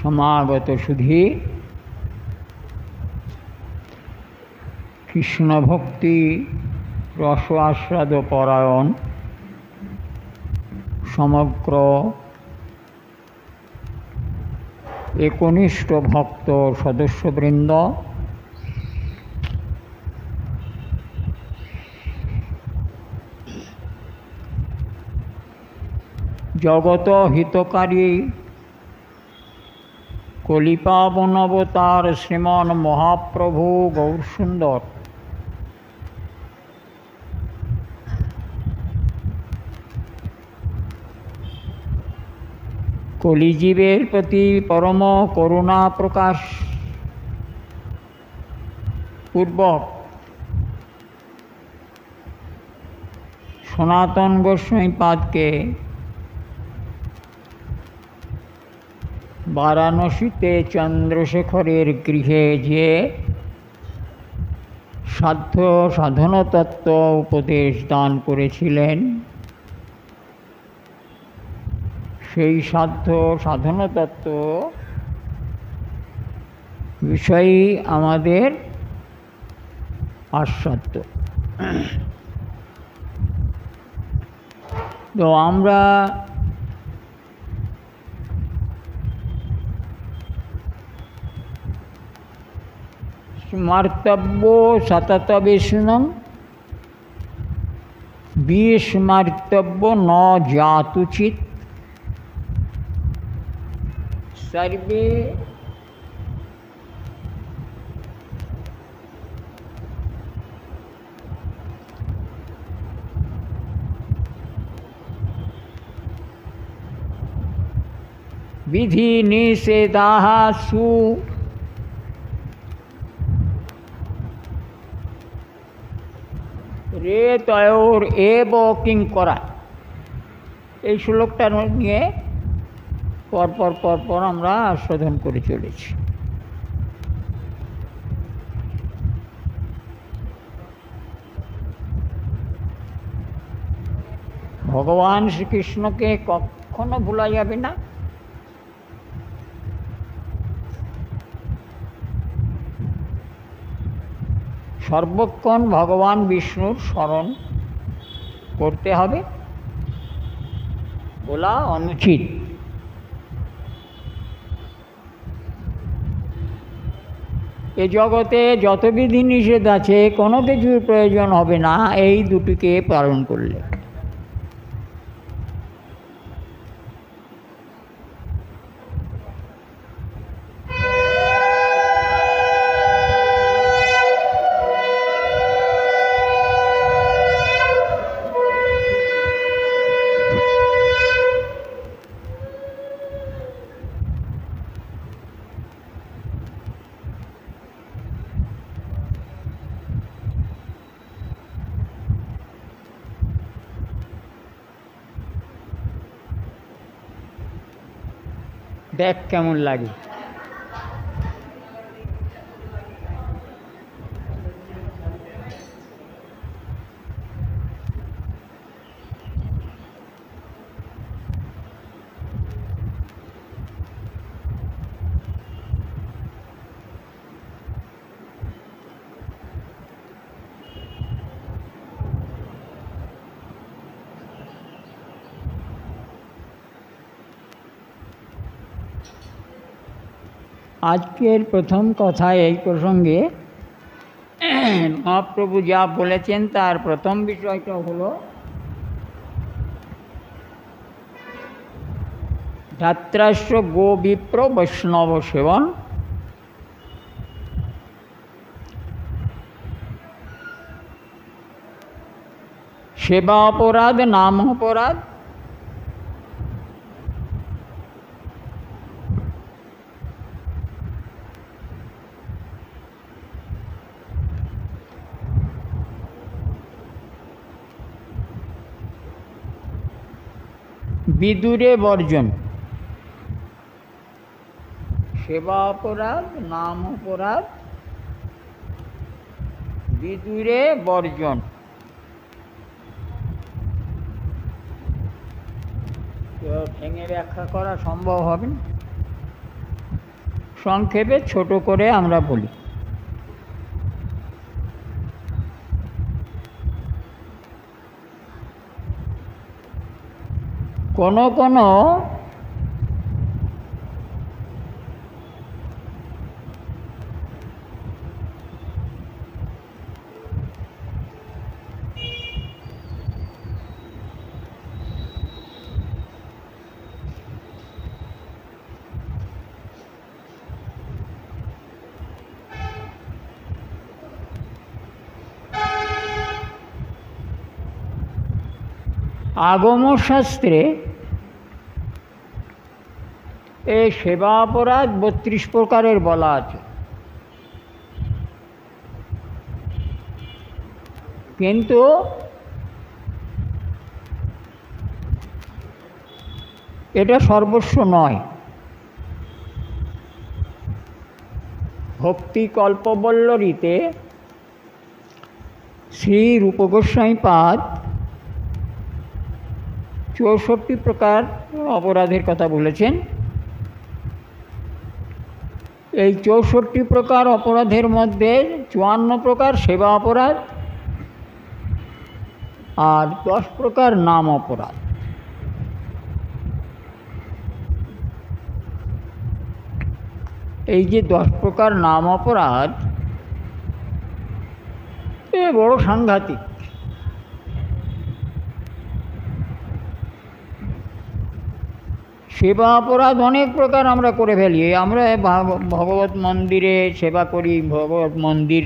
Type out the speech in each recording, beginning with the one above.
সমাগত সুধী কৃষ্ণ ভক্তি রস আস্বাদ পরায়ণ সমগ্র একনিষ্ঠ ভক্ত সদস্যবৃন্দ, জগত হিতকারী কলিপাবন অবতার শ্রীমন মহাপ্রভু গৌরসুন্দর কলিজীবের প্রতি পরম করুণা প্রকাশ পূর্বক সনাতন গোস্বামীপাদকে বারাণসীতে চন্দ্রশেখরের গৃহে যে সাধ্য সাধনতত্ত্ব উপদেশ দান করেছিলেন, সেই সাধ্য সাধনতত্ত্ব বিষয়ই আমাদের আস্বাদ্য। তো আমরা স্মার্তব্য সতত বিষ্ণুং বিস্মার্তব্য ন জাতুচিত সর্বে বিধি নিষেধাঃ সু রে তয়োর এব কিঙ্করা। এই শ্লোকটা নিয়ে পরপর আমরা আস্বাদন করে চলেছি। ভগবান শ্রীকৃষ্ণকে কখনো ভোলা যাবে না। সর্বক্ষণ ভগবান বিষ্ণুর স্মরণ করতে হবে, বলা অনুচিত। এ জগতে যত বিধি নিষেধ আছে কোনো কিছুর প্রয়োজন হবে না এই দুটিকে পালন করলে। দেখ কেমন লাগে। আজকের প্রথম কথা এই প্রসঙ্গে মহাপ্রভু যা বলেছেন তার প্রথম বিষয়টা হলো ধাত্রাস্য গো বিপ্র বৈষ্ণব সেবন। সেবা অপরাধ, নাম অপরাধ, বিদুরে বর্জন। সেবা অপরাধ, নাম অপরাধ, বিদুরে বর্জন। ভেঙে ব্যাখ্যা করা সম্ভব হবে না। সংক্ষেপে ছোট করে আমরা বলি। কোনো কোনো আগমশাস্ত্রে এই সেবা অপরাধ 32 প্রকারের বলা আছে, কিন্তু এটা সর্বস্ব নয়। ভক্তি কল্পবল্লরীতে শ্রী রূপ গোস্বামীপাদ 64 প্রকার অপরাধের কথা বলেছেন। এই 64 প্রকার অপরাধের মধ্যে 54 প্রকার সেবা অপরাধ আর 10 প্রকার নাম অপরাধ। এই যে 10 প্রকার নাম অপরাধ, এ বড় সাংঘাতিক। সেবা অপরাধ অনেক প্রকার আমরা করে ফেলি। আমরা ভগবত মন্দিরে সেবা করি, ভগবত মন্দির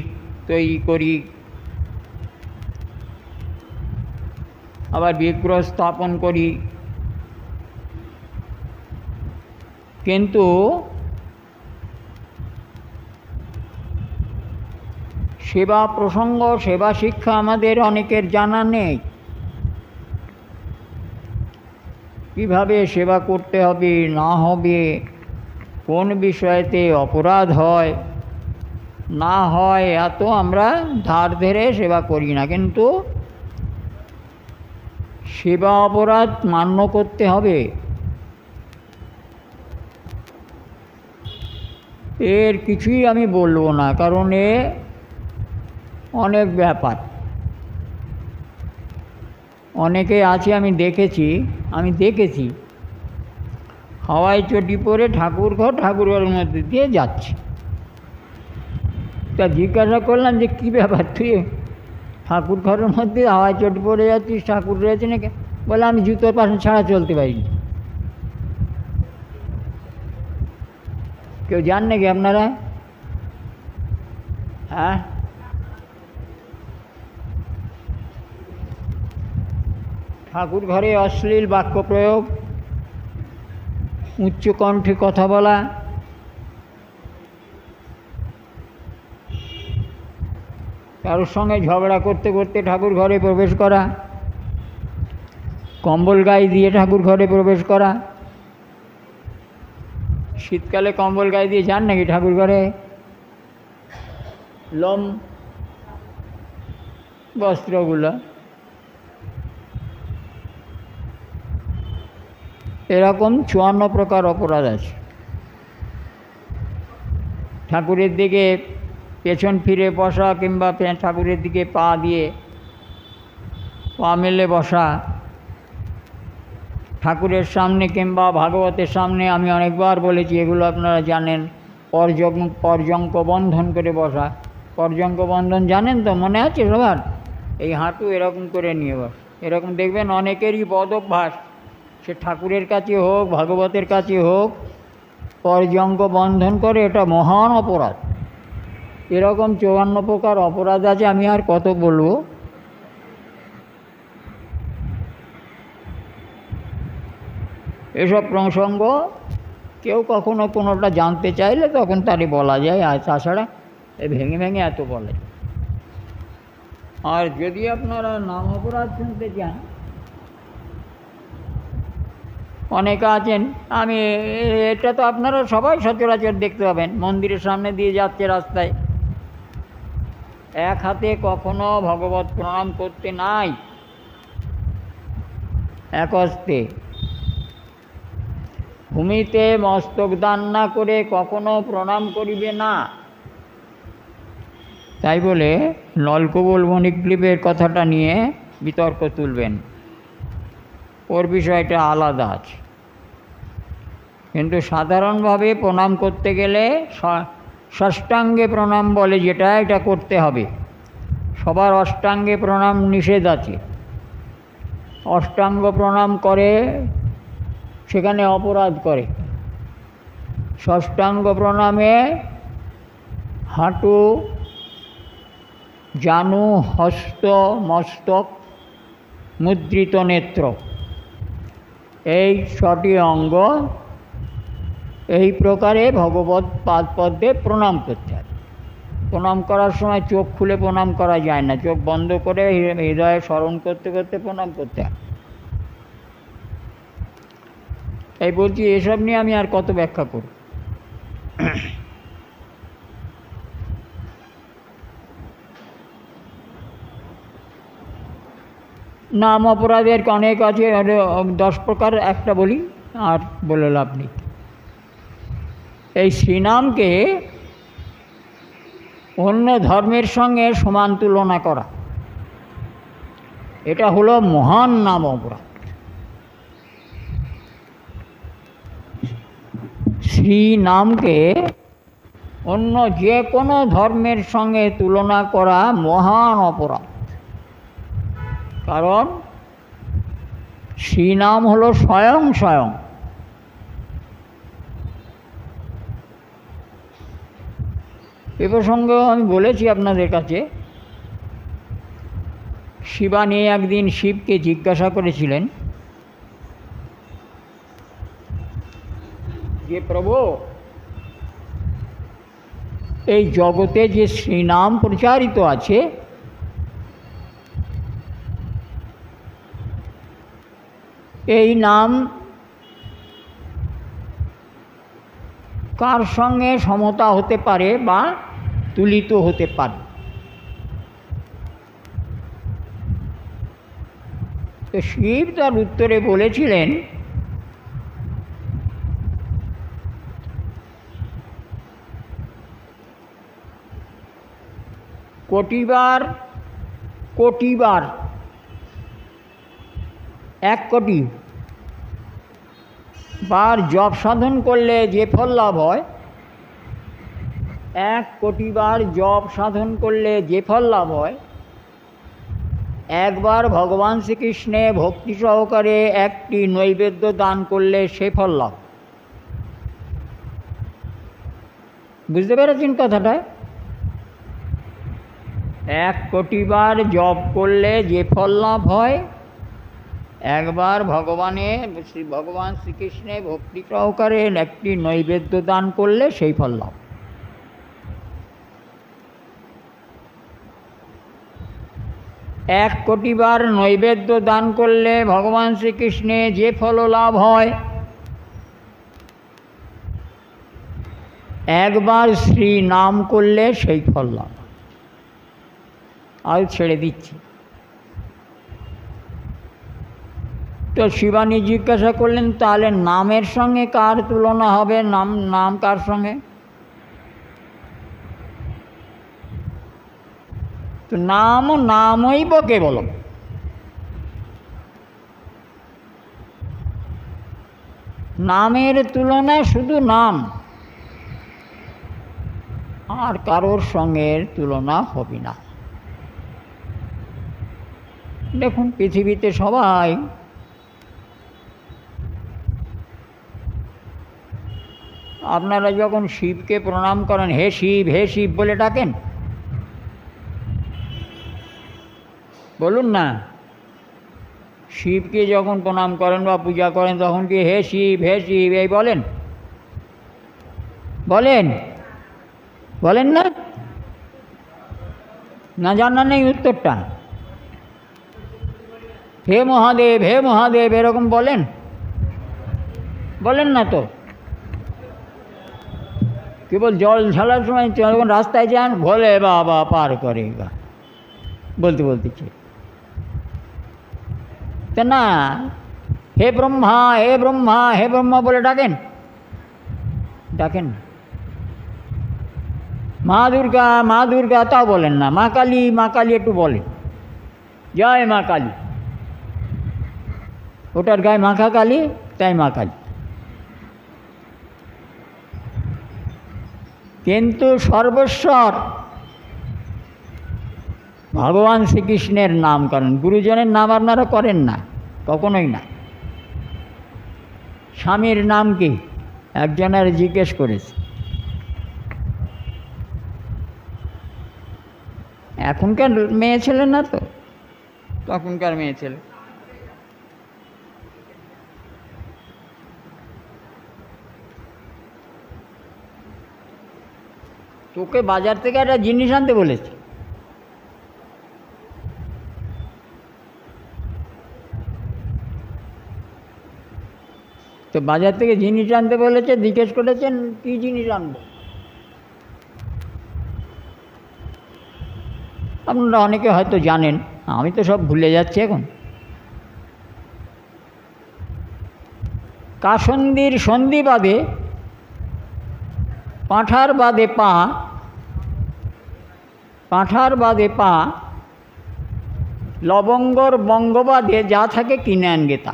তৈরি করি, আবার বিগ্রহ স্থাপন করি, কিন্তু সেবা প্রসঙ্গ, সেবা শিক্ষা আমাদের অনেকের জানা নেই। কীভাবে সেবা করতে হবে না হবে, কোন বিষয়েতে অপরাধ হয় না হয়, এত আমরা ধার ধরে সেবা করি না। কিন্তু সেবা অপরাধ মান্য করতে হবে। এর কিছুই আমি বলবো না, কারণ এ অনেক ব্যাপার। অনেকে আছে, আমি দেখেছি হাওয়াই চটি পরে ঠাকুরঘরের মধ্যে দিয়ে যাচ্ছে। তা জিজ্ঞাসা করলাম যে কী ব্যাপার, তুই ঠাকুর ঘরের মধ্যে হাওয়াই চটি পরে যাচ্ছিস, ঠাকুর রয়েছে নাকি? বলে আমি জুতোর পাশে ছাড়া চলতে পারিনি। কেউ জান নাকি আপনারা? হ্যাঁ, ঠাকুর ঘরে অশ্লীল বাক্য প্রয়োগ, উচ্চ কণ্ঠে কথা বলা, কারোর সঙ্গে ঝগড়া করতে করতে ঠাকুর ঘরে প্রবেশ করা, কম্বল গায়ে দিয়ে ঠাকুর ঘরে প্রবেশ করা। শীতকালে কম্বল গায়ে দিয়ে যান নাকি ঠাকুর ঘরে? লোম বস্ত্রগুলো, এরকম 54 প্রকার অপরাধ আছে। ঠাকুরের দিকে পেছন ফিরে বসা, কিংবা ঠাকুরের দিকে পা দিয়ে পা মেলে বসা, ঠাকুরের সামনে কিংবা ভাগবতের সামনে আমি অনেকবার বলেছি, এগুলো আপনারা জানেন। পর্যঙ্ক বন্ধন করে বসা। পর্যঙ্ক বন্ধন জানেন তো, মনে আছে সবার? এই হাঁটু এরকম করে নিয়ে বস। এরকম দেখবেন অনেকেরই বদ অভ্যাস, সে ঠাকুরের কাছে হোক ভাগবতের কাছে হোক, পর্যঙ্ক বন্ধন করে। এটা মহান অপরাধ। এরকম 54 প্রকার অপরাধ আছে, আমি আর কত বলবো। এসব প্রসঙ্গ কেউ কখনো কোনোটা জানতে চাইলে তখন তারই বলা যায়, আর তাছাড়া ভেঙে ভেঙে এত বলে। আর যদি আপনারা নাম অপরাধ শুনতে চান, অনেকে আছেন, আমি এটা তো আপনারা সবাই সচরাচর দেখতে পাবেন, মন্দিরের সামনে দিয়ে যাচ্ছে রাস্তায়, এক হাতে কখনো ভগবত প্রণাম করতে নাই, এক হস্তে। ভূমিতে মস্তক দান না করে কখনো প্রণাম করিবে না। তাই বলে নলকূবল মণিগ্রীবের কথাটা নিয়ে বিতর্ক তুলবেন, ওর বিষয়টা আলাদা আছে। কিন্তু সাধারণভাবে প্রণাম করতে গেলে ষষ্ঠাঙ্গে প্রণাম বলে যেটা, এটা করতে হবে। সবার অষ্টাঙ্গে প্রণাম নিষেধ আছে। অষ্টাঙ্গ প্রণাম করে সেখানে অপরাধ করে। ষষ্ঠাঙ্গ প্রণামে হাঁটু, জানু, হস্ত, মস্তক, মুদ্রিত নেত্র, এই 6টি অঙ্গ এই প্রকারে ভগবৎ পাদপদ্মে প্রণাম করতে হবে। প্রণাম করার সময় চোখ খুলে প্রণাম করা যায় না, চোখ বন্ধ করে হৃদয়ে স্মরণ করতে করতে প্রণাম করতে হয়। এই বলছি, এসব নিয়ে আমি আর কত ব্যাখ্যা করব। নাম অপরাধের অনেক আছে, 10 প্রকার, একটা বলি আর বলে লাভ নেই। এই শ্রীনামকে অন্য ধর্মের সঙ্গে সমান তুলনা করা, এটা হলো মহান নাম অপরাধ। শ্রীনামকে অন্য যে কোনো ধর্মের সঙ্গে তুলনা করা মহান অপরাধ। কারণ শ্রীনাম হলো স্বয়ং স্বয়ং। এ প্রসঙ্গেও আমি বলেছি আপনাদের কাছে, শিবানী একদিন শিবকে জিজ্ঞাসা করেছিলেন যে প্রভু, এই জগতে যে শ্রীনাম প্রচারিত আছে, এই নাম কার সঙ্গে সমতা হতে পারে বা তুলিত হতে পারে? তো শিব তার উত্তরে বলেছিলেন, কোটিবার 1 কোটি বার জপ সাধন করলে যে ফল লাভ হয়, 1 কোটি বার জপ সাধন করলে যে ফল লাভ হয়, একবার ভগবান শ্রীকৃষ্ণে ভক্তি সহকারে একটি নৈবেদ্য দান করলে সে ফল লাভ। বুঝতে পেরেছেন কথাটা? 1 কোটি বার জপ করলে যে ফল লাভ হয়, একবার ভগবান শ্রীকৃষ্ণে ভক্তি সহকারে একটি নৈবেদ্য দান করলে সেই ফল লাভ। এক কোটি বার নৈবেদ্য দান করলে ভগবান শ্রীকৃষ্ণে যে ফল লাভ হয়, একবার শ্রী নাম করলে সেই ফল লাভ। আর ছেড়ে দিচ্ছি। তো শিবানী জিজ্ঞাসা করলেন, তাহলে নামের সঙ্গে কার তুলনা হবে? নাম কার সঙ্গে? তো নামই কেবলম। নামের তুলনা শুধু নাম, আর কারোর সঙ্গে তুলনা হবে না। দেখুন, পৃথিবীতে সবাই আপনারা যখন শিবকে প্রণাম করেন, হে শিব হে শিব বলে ডাকেন, বলুন না। শিবকে যখন প্রণাম করেন বা পূজা করেন তখন কি হে শিব এই বলেন? বলেন না? জানা নেই উত্তরটা? হে মহাদেব এরকম বলেন না তো? কেবল জল ঢালার সময় যখন রাস্তায় যান, ভোলে বাবা পার করেগা বলতে তা না, হে ব্রহ্মা, হে ব্রহ্মা, হে ব্রহ্মা বলে ডাকেন? ডাকেন না। মা দুর্গা, মা দুর্গা তাও বলেন না। মা কালী, মা কালী একটু বলেন, জয় মা কালী। ওটার গায়ে মাখা কালী, তাই মা কালী। কিন্তু সর্বস্বর ভগবান শ্রীকৃষ্ণের নাম করেন, গুরুজনের নাম আপনারা করেন না, কখনোই না। স্বামীর নাম কি? একজনের জিজ্ঞেস করেছে। এখনকার মেয়ে ছেলে না তো, তখনকার মেয়ে ছেলে। তোকে বাজার থেকে একটা জিনিস আনতে বলেছে, তো বাজার থেকে জিনিস আনতে বলেছে, জিজ্ঞেস করেছেন কী জিনিস আনবো। আপনারা অনেকে হয়তো জানেন, আমি তো সব ভুলে যাচ্ছি এখন। কাসন্দির সন্ধি বাদে পাঁঠার বাদে পা, পাঁঠার বাদে পা, লবঙ্গর বঙ্গবাদে যা থাকে কিনে আনবে তা।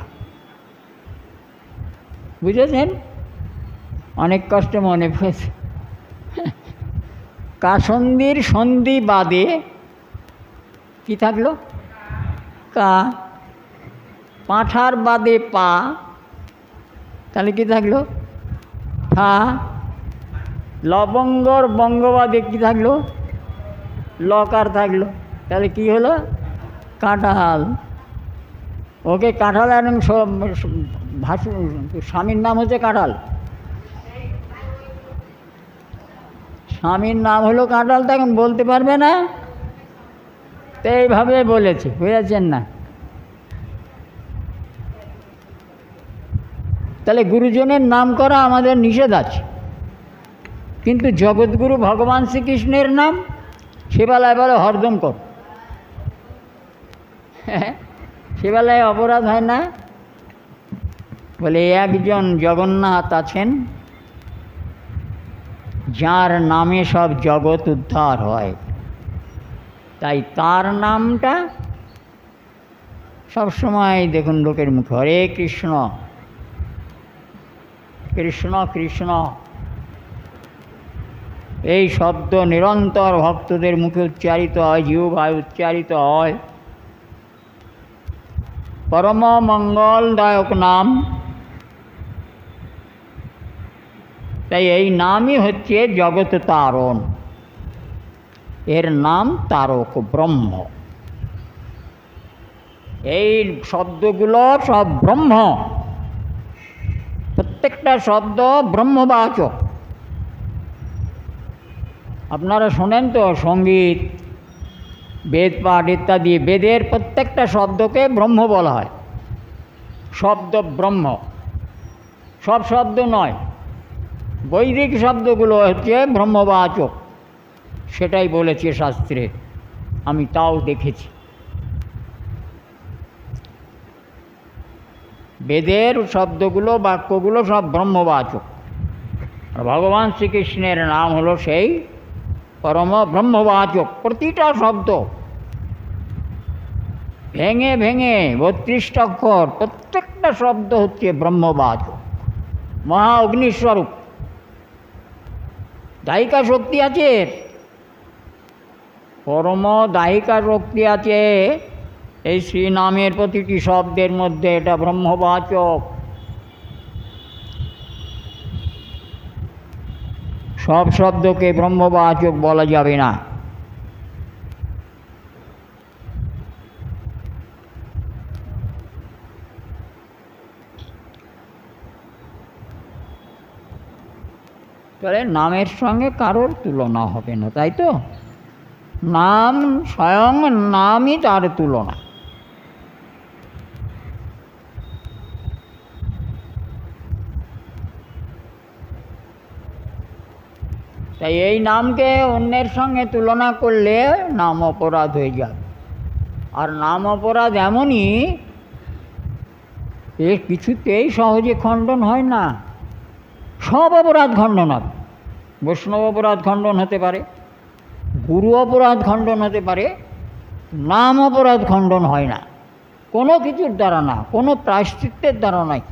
বুঝেছেন? অনেক কষ্টে মনে পড়েছে। কাসন্দির সন্ধি বাদে কি থাকলো? কা। পাঁঠার বাদে পা, তাহলে কি থাকলো? ফা। লবঙ্গর বঙ্গবাদে কি থাকলো? লকার থাকলো, তাহলে কি হলো? কাঁঠাল। ওকে কাঁঠাল, এবং ভাসু স্বামীর নাম হচ্ছে কাঁঠাল। স্বামীর নাম হলো কাঁঠাল, তখন বলতে পারবে না, তো এইভাবে বলেছে, বুঝেছেন না? তাহলে গুরুজনের নাম করা আমাদের নিষেধ আছে, কিন্তু জগৎগুরু ভগবান শ্রীকৃষ্ণের নাম সেবেলায় বলে হরদম কর। সেবেলায় অপরাধ হয় না? বলে একজন জগন্নাথ আছেন, যার নামে সব জগৎ উদ্ধার হয়, তাই তার নামটা সবসময় দেখুন লোকের মুখে, হরে কৃষ্ণ কৃষ্ণ কৃষ্ণ, এই শব্দ নিরন্তর ভক্তদের মুখে উচ্চারিত হয়, জিহ্বায় উচ্চারিত হয়। পরম মঙ্গলদায়ক নাম, তাই এই নামই হচ্ছে জগৎ তারণ। এর নাম তারক ব্রহ্ম। এই শব্দগুলো সব ব্রহ্ম, প্রত্যেকটা শব্দ ব্রহ্মবাচক। আপনারা শোনেন তো সঙ্গীত, বেদ পাঠ ইত্যাদি, বেদের প্রত্যেকটা শব্দকে ব্রহ্ম বলা হয়। শব্দ ব্রহ্ম, সব শব্দ নয়। বৈদিক শব্দগুলো হচ্ছে ব্রহ্মবাচক, সেটাই বলেছে শাস্ত্রে, আমি তাও দেখেছি। বেদের শব্দগুলো, বাক্যগুলো সব ব্রহ্মবাচক। আর ভগবান শ্রীকৃষ্ণের নাম হলো সেই পরম ব্রহ্মবাচক। প্রতিটা শব্দ ভেঙে ভেঙে 32টা অক্ষর, প্রত্যেকটা শব্দ হচ্ছে ব্রহ্মবাচক। মহা অগ্নিস্বরূপ, দায়িকা শক্তি আছে, পরম দায়িকা শক্তি আছে এই শ্রী নামের প্রতিটি শব্দের মধ্যে। এটা ব্রহ্মবাচক। সব শব্দকে ব্রহ্মবাচক বলা যাবে না। তাহলে নামের সঙ্গে কারোর তুলনা হবে না, তাই তো? নাম স্বয়ং নামই তার তুলনা। তাই এই নামকে অন্যের সঙ্গে তুলনা করলে নাম অপরাধ হয়ে যাবে। আর নাম অপরাধ এমনই এর কিছুতেই সহজে খণ্ডন হয় না। সব অপরাধ খণ্ডন হবে। বৈষ্ণব অপরাধ খণ্ডন হতে পারে, গুরু অপরাধ খণ্ডন হতে পারে, নাম অপরাধ খণ্ডন হয় না। কোনো কিছুর দ্বারা না, কোনো প্রায়শ্চিত্তের দ্বারা নয়,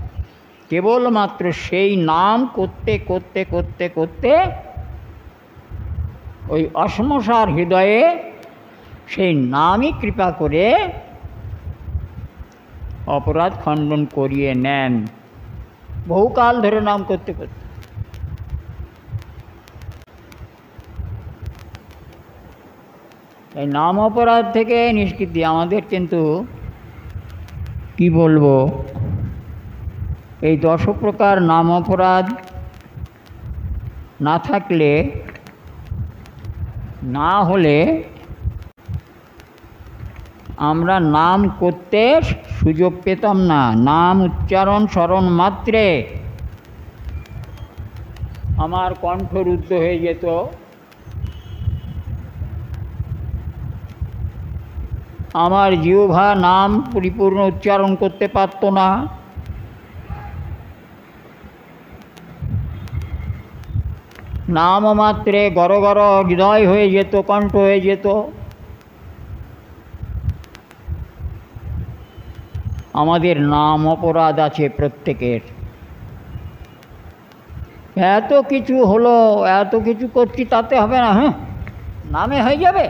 কেবলমাত্র সেই নাম করতে করতে করতে করতে ওই অশ্মসার হৃদয়ে সেই নামই কৃপা করে অপরাধ খণ্ডন করিয়ে নেন, বহুকাল ধরে নাম করতে করতে। এই নাম অপরাধ থেকে নিষ্কৃতি আমাদের কিন্তু কি বলবো, এই 10 প্রকার নাম অপরাধ না থাকলে, না হলে আমরা নাম করতে সুযোগ পেতাম না। নাম উচ্চারণ স্মরণ মাত্রে আমার কণ্ঠ রুদ্ধ হয়ে যেত, আমার জিহ্বা নাম পরিপূর্ণ উচ্চারণ করতে পারত না। নাম মাত্রে গড় গড় হৃদয় হয়ে যেত, কণ্ঠ হয়ে যেত। আমাদের নাম অপরাধ আছে প্রত্যেকের। এত কিছু হলো, এত কিছু করছি, তাতে হবে না, হ্যাঁ নামে হয়ে যাবে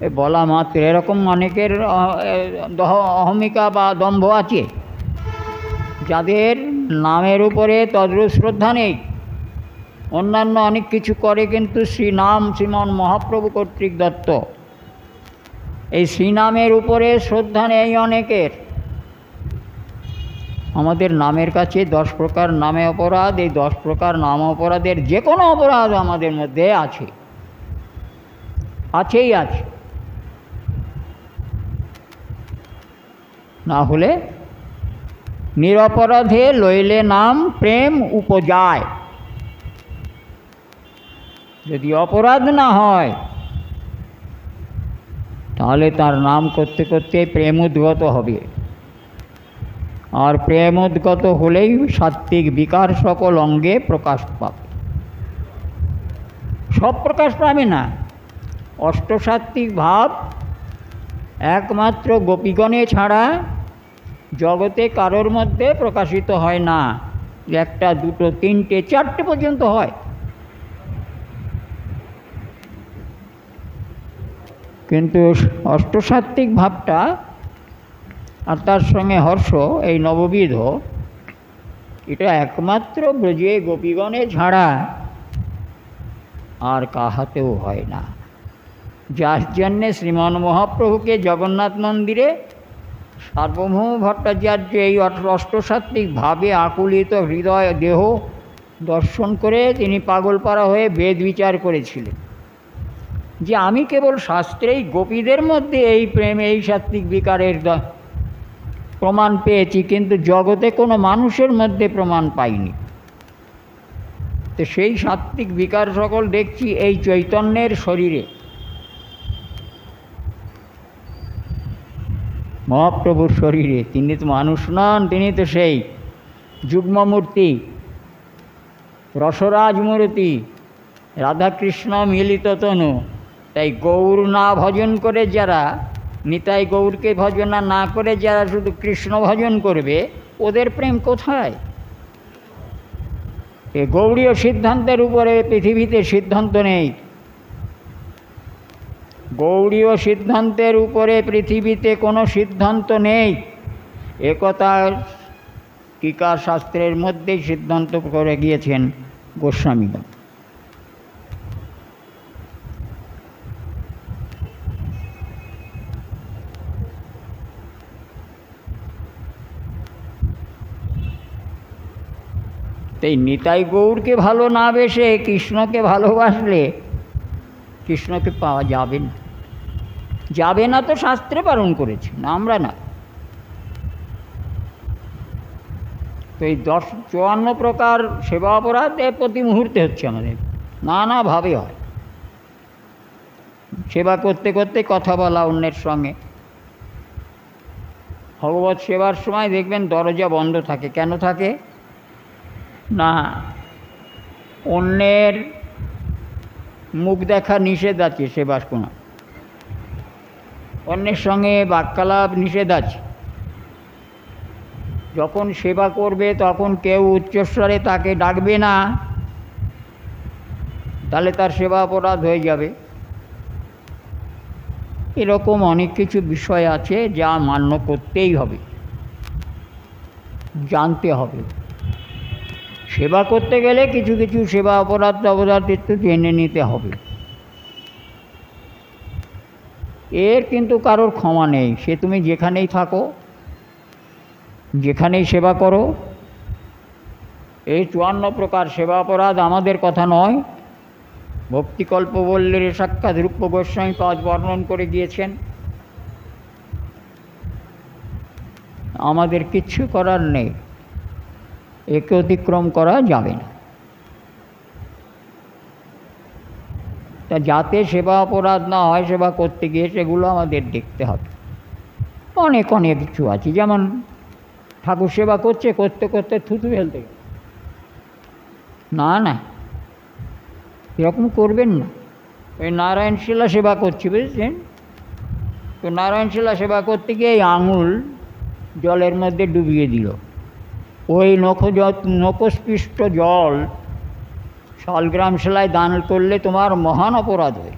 এ বলা মাত্র। এরকম অনেকের অহমিকা বা দম্ভ আছে, যাদের নামের উপরে তদ্রূপ শ্রদ্ধা নেই। অন্যান্য অনেক কিছু করে, কিন্তু শ্রীনাম শ্রীমন মহাপ্রভু কর্তৃক দত্ত এই শ্রীনামের উপরে শ্রদ্ধা নেই অনেকের। আমাদের নামের কাছে 10 প্রকার নামে অপরাধ। এই 10 প্রকার নাম অপরাধের যে কোনো অপরাধ আমাদের মধ্যে আছে, আছেই আছে। না হলে নিরপরাধে লইলে নাম প্রেম উপজায়। যদি অপরাধ না হয় তাহলে তার নাম করতে করতে প্রেম উদ্গত হবে, আর প্রেম উদ্গত হলেই সাত্ত্বিক বিকার সকল অঙ্গে প্রকাশ পাবে। সব প্রকাশ পাবে না। অষ্টসাত্ত্বিক ভাব একমাত্র গোপীগণে ছাড়া জগতে কারোর মধ্যে প্রকাশিত হয় না। 1, 2, 3, 4 পর্যন্ত হয়, কিন্তু অষ্টসাত্ত্বিক ভাবটা আর তার সঙ্গে হর্ষ, এই নববিধ, এটা একমাত্র ব্রজে গোপীগণে ছাড়া আর কাহাতেও হয় না। যার জন্যে শ্রীমন মহাপ্রভুকে জগন্নাথ মন্দিরে সার্বভৌম ভট্টাচার্য এই অষ্টসাত্ত্বিক ভাবে আকুলিত হৃদয় দেহ দর্শন করে তিনি পাগলপাড়া হয়ে বেদ বিচার করেছিলেন যে আমি কেবল শাস্ত্রেই গোপীদের মধ্যে এই প্রেম, এই সাত্ত্বিক বিকারের প্রমাণ পেয়েছি, কিন্তু জগতে কোনো মানুষের মধ্যে প্রমাণ পাইনি। তো সেই সাত্ত্বিক বিকার সকল দেখছি এই চৈতন্যের শরীরে। মহাপ্রভুর শরীরে। তিনি তো মানুষ নন, তিনি তো সেই যুগ্মমূর্তি, রসরাজ মূর্তি, রাধাকৃষ্ণ মিলিত তনু। তাই গৌর না ভজন করে যারা, নিতাই গৌরকে ভজনা না করে যারা শুধু কৃষ্ণ ভজন করবে, ওদের প্রেম কোথায়? এ গৌড়ীয় সিদ্ধান্তের উপরে পৃথিবীতে সিদ্ধান্ত নেই। গৌড়ীয় সিদ্ধান্তের উপরে পৃথিবীতে কোনো সিদ্ধান্ত নেই। একথা টিকা শাস্ত্রের মধ্যেই সিদ্ধান্ত করে গিয়েছেন গোস্বামীগণ। তাই নিতাই গৌরকে ভালো না বেসে কৃষ্ণকে ভালোবাসলে কৃষ্ণকে পাওয়া যাবে না। যাবে না তো শাস্ত্রে বারণ করেছে, না আমরা না। তো এই 54 প্রকার সেবা অপরাধ প্রতি মুহূর্তে হচ্ছে আমাদের, নানাভাবে হয়। সেবা করতে করতে কথা বলা অন্যের সঙ্গে, ভগবত সেবার সময় দেখবেন দরজা বন্ধ থাকে। কেন থাকে? না, অন্যের মুখ দেখা নিষেধ আছে সেবার সময়, অন্যের সঙ্গে বাক্যালাপ নিষেধ আছে। যখন সেবা করবে তখন কেউ উচ্চস্বরে তাকে ডাকবে না, তাহলে তার সেবা অপরাধ হয়ে যাবে। এরকম অনেক কিছু বিষয় আছে যা মান্য করতেই হবে, জানতে হবে। সেবা করতে গেলে কিছু কিছু সেবা অপরাধ একটু জেনে নিতে হবে। এর কিন্তু কারোর ক্ষমা নেই। সে তুমি যেখানেই থাকো, যেখানেই সেবা করো, এই 54 প্রকার সেবা অপরাধ আমাদের কথা নয়, ভক্তিকল্পবল্লীর সাক্ষাৎ রূপ গোস্বামী পাদ বর্ণন করে গিয়েছেন। আমাদের কিচ্ছু করার নেই, একে অতিক্রম করা যাবে না। তা যাতে সেবা অপরাধ না হয় সেবা করতে গিয়ে, সেগুলো আমাদের দেখতে হবে। অনেক অনেক কিছু আছে, যেমন ঠাকুর সেবা করতে করতে থুতু ফেলতে, না না, এরকম করবেন না। ওই নারায়ণশিলা সেবা করছি, বুঝেছেন তো, নারায়ণশিলা সেবা করতে গিয়ে এই আঙুল জলের মধ্যে ডুবিয়ে দিল। ওই নখস্পৃষ্ট জল শালগ্রাম শিলায় দান করলে তোমার মহান অপরাধ হয়।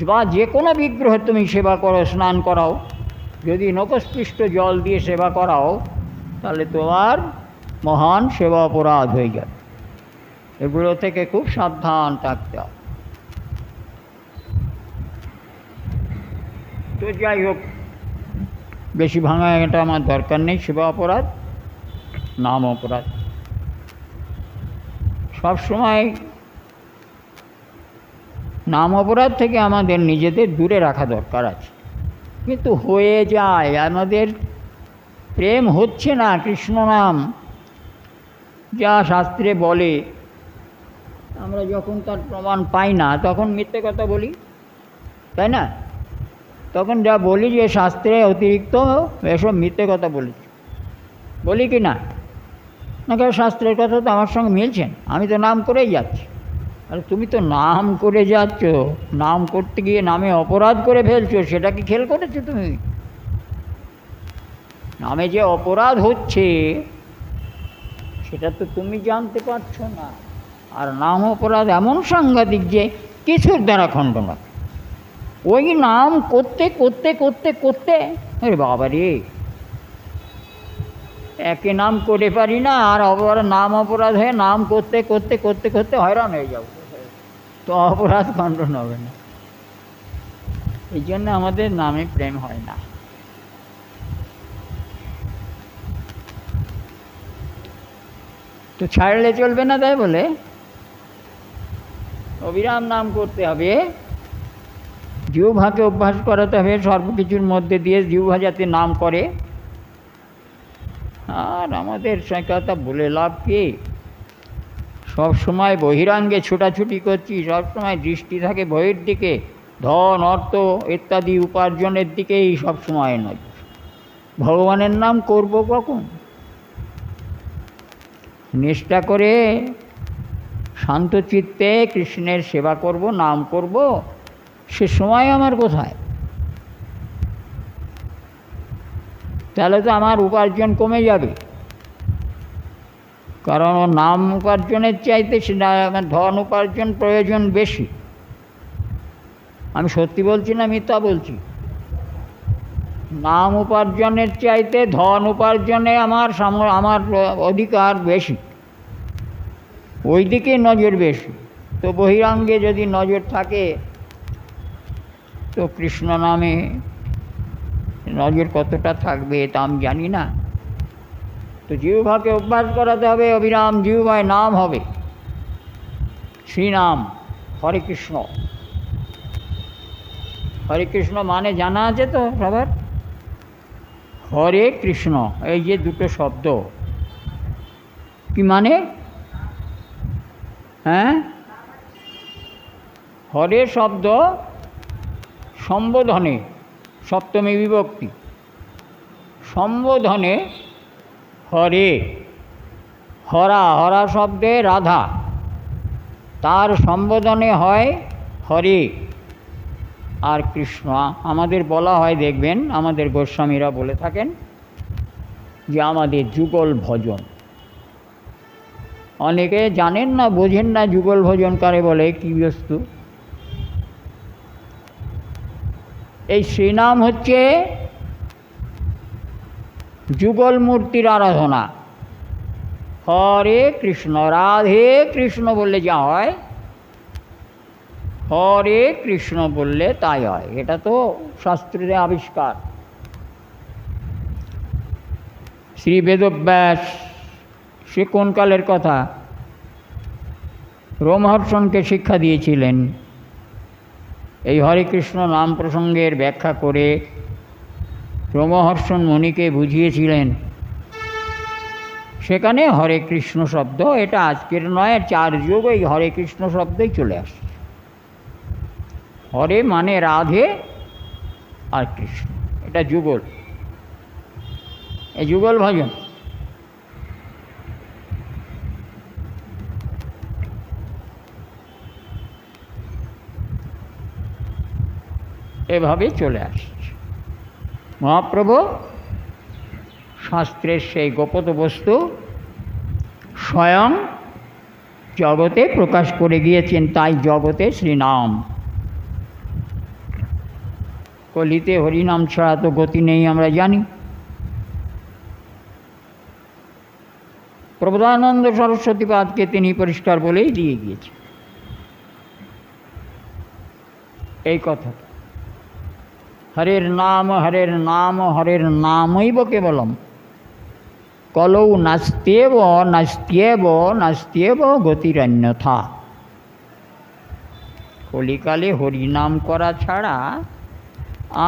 বা যে কোনো বিগ্রহ তুমি সেবা করো, স্নান করাও, যদি নখস্পৃষ্ট জল দিয়ে সেবা করাও, তাহলে তোমার মহান সেবা অপরাধ হয়ে যাবে। এগুলো থেকে খুব সাবধান থাকতে হবে। তো যাই হোক, বেশি ভাঙা এটা আমার দরকার নেই। সেবা অপরাধ, নাম অপরাধ, সব সময় নাম অপরাধ থেকে আমাদের নিজেদের দূরে রাখা দরকার আছে। কিন্তু হয়ে যায়, আমাদের প্রেম হচ্ছে না কৃষ্ণ নাম যা শাস্ত্রে বলে, আমরা যখন তার প্রমাণ পাই না তখন মিথ্যে কথা বলি, তাই না? তখন যা বলি যে শাস্ত্রে অতিরিক্ত এসব মিথ্যে কথা বলি কি না? না, কেন শাস্ত্রের কথা তো আমার সঙ্গে মিলছেন, আমি তো নাম করেই যাচ্ছি। আর তুমি তো নাম করে যাচ্ছ, নাম করতে গিয়ে নামে অপরাধ করে ফেলছো, সেটা কি খেয়াল করেছো তুমি? নামে যে অপরাধ হচ্ছে সেটা তো তুমি জানতে পারছো না। আর নাম অপরাধ এমন সাংঘাতিক যে কিছুর দ্বারা খণ্ডন হয়। ওই নাম করতে করতে করতে করতে, আরে বাবা রে, একে নাম করে পারি না, আর নাম অপরাধ হয়ে নাম করতে করতে করতে করতে হয়রান হয়ে যাব, তো অপরাধ খণ্ডন হবে না। এই জন্য আমাদের নামে প্রেম হয় না। তো ছাড়লে চলবে না, তাই বলে অবিরাম নাম করতে হবে। জিহ্বাকে অভ্যাস করাতে হবে সর্বকিছুর মধ্যে দিয়ে, জিহ্বা যাতে নাম করে। আর আমাদের কথা বলে লাভ কি? সব সময় বহিরাঙ্গে ছোটাছুটি করছি, সব সময় দৃষ্টি থাকে বহির দিকে, ধন অর্থ ইত্যাদি উপার্জনের দিকেই সব সময় নয়। ভগবানের নাম করব কখন? নিষ্ঠা করে শান্ত চিত্তে কৃষ্ণের সেবা করব, নাম করব, সে সময় আমার কোথায়? তাহলে তো আমার উপার্জন কমে যাবে, কারণ নাম উপার্জনের চাইতে আমার ধন উপার্জন প্রয়োজন বেশি। আমি সত্যি বলছি না মিথ্যা বলছি? নাম উপার্জনের চাইতে ধন উপার্জনে আমার অধিকার বেশি, ওই দিকে নজর বেশি। তো বহিরাঙ্গে যদি নজর থাকে তো কৃষ্ণ নামে নজর কতটা থাকবে তা আমি জানি না। তো জিহ্বাকে অভ্যাস করাতে হবে, অবিরাম জিহ্বায় নাম হবে, শ্রীনাম, হরে কৃষ্ণ। হরে কৃষ্ণ মানে জানা আছে তো সবার? হরে কৃষ্ণ, এই যে দুটো শব্দ কি মানে? হ্যাঁ, হরে শব্দ সম্বোধনে সপ্তমী বিভক্তি, সম্বোধনে হরে, হরা, হরা শব্দে রাধা, তার সম্বোধনে হয় হরে আর কৃষ্ণ। আমাদের বলা হয়, দেখবেন আমাদের গোস্বামীরা বলে থাকেন যে আমাদের যুগল ভজন। অনেকে জানেন না, বোঝেন না যুগল ভজন কারে বলে, কী বস্তু। এই শ্রীনাম হচ্ছে যুগল মূর্তির আরাধনা। হরে কৃষ্ণ, রাধে কৃষ্ণ বললে যা হয়, হরে কৃষ্ণ বললে তাই হয়। এটা তো শাস্ত্রের আবিষ্কার। শ্রী বেদব্যাস, সে কোন কালের কথা, রোমহর্ষণকে শিক্ষা দিয়েছিলেন এই হরে কৃষ্ণ নাম প্রসঙ্গের ব্যাখ্যা করে। রোমহর্ষণ মুনিকে বুঝিয়েছিলেন, সেখানে হরে কৃষ্ণ শব্দ, এটা আজকের নয়, 4 যুগ এই হরে কৃষ্ণ শব্দই চলে আসছে। হরে মানে রাধে আর কৃষ্ণ, এটা যুগল, এই যুগল ভজন। এভাবে চলে আসছে। মহাপ্রভু শাস্ত্রের সেই গোপন বস্তু স্বয়ং জগতে প্রকাশ করে গিয়েছেন, তাই জগতে শ্রীনাম। কলিতে হরিনাম ছাড়া তো গতি নেই, আমরা জানি। প্রবোধানন্দ সরস্বতীপাদকে তিনি পরিষ্কার বলেই দিয়ে গিয়েছেন এই কথা। হরের নাম, হরের নাম, হরের নামৈব কেবলম, কলৌ নাস্ত্যেব নাস্ত্যেব নাস্ত্যেব গতিরন্যথা। কলিকালে হরিনাম করা ছাড়া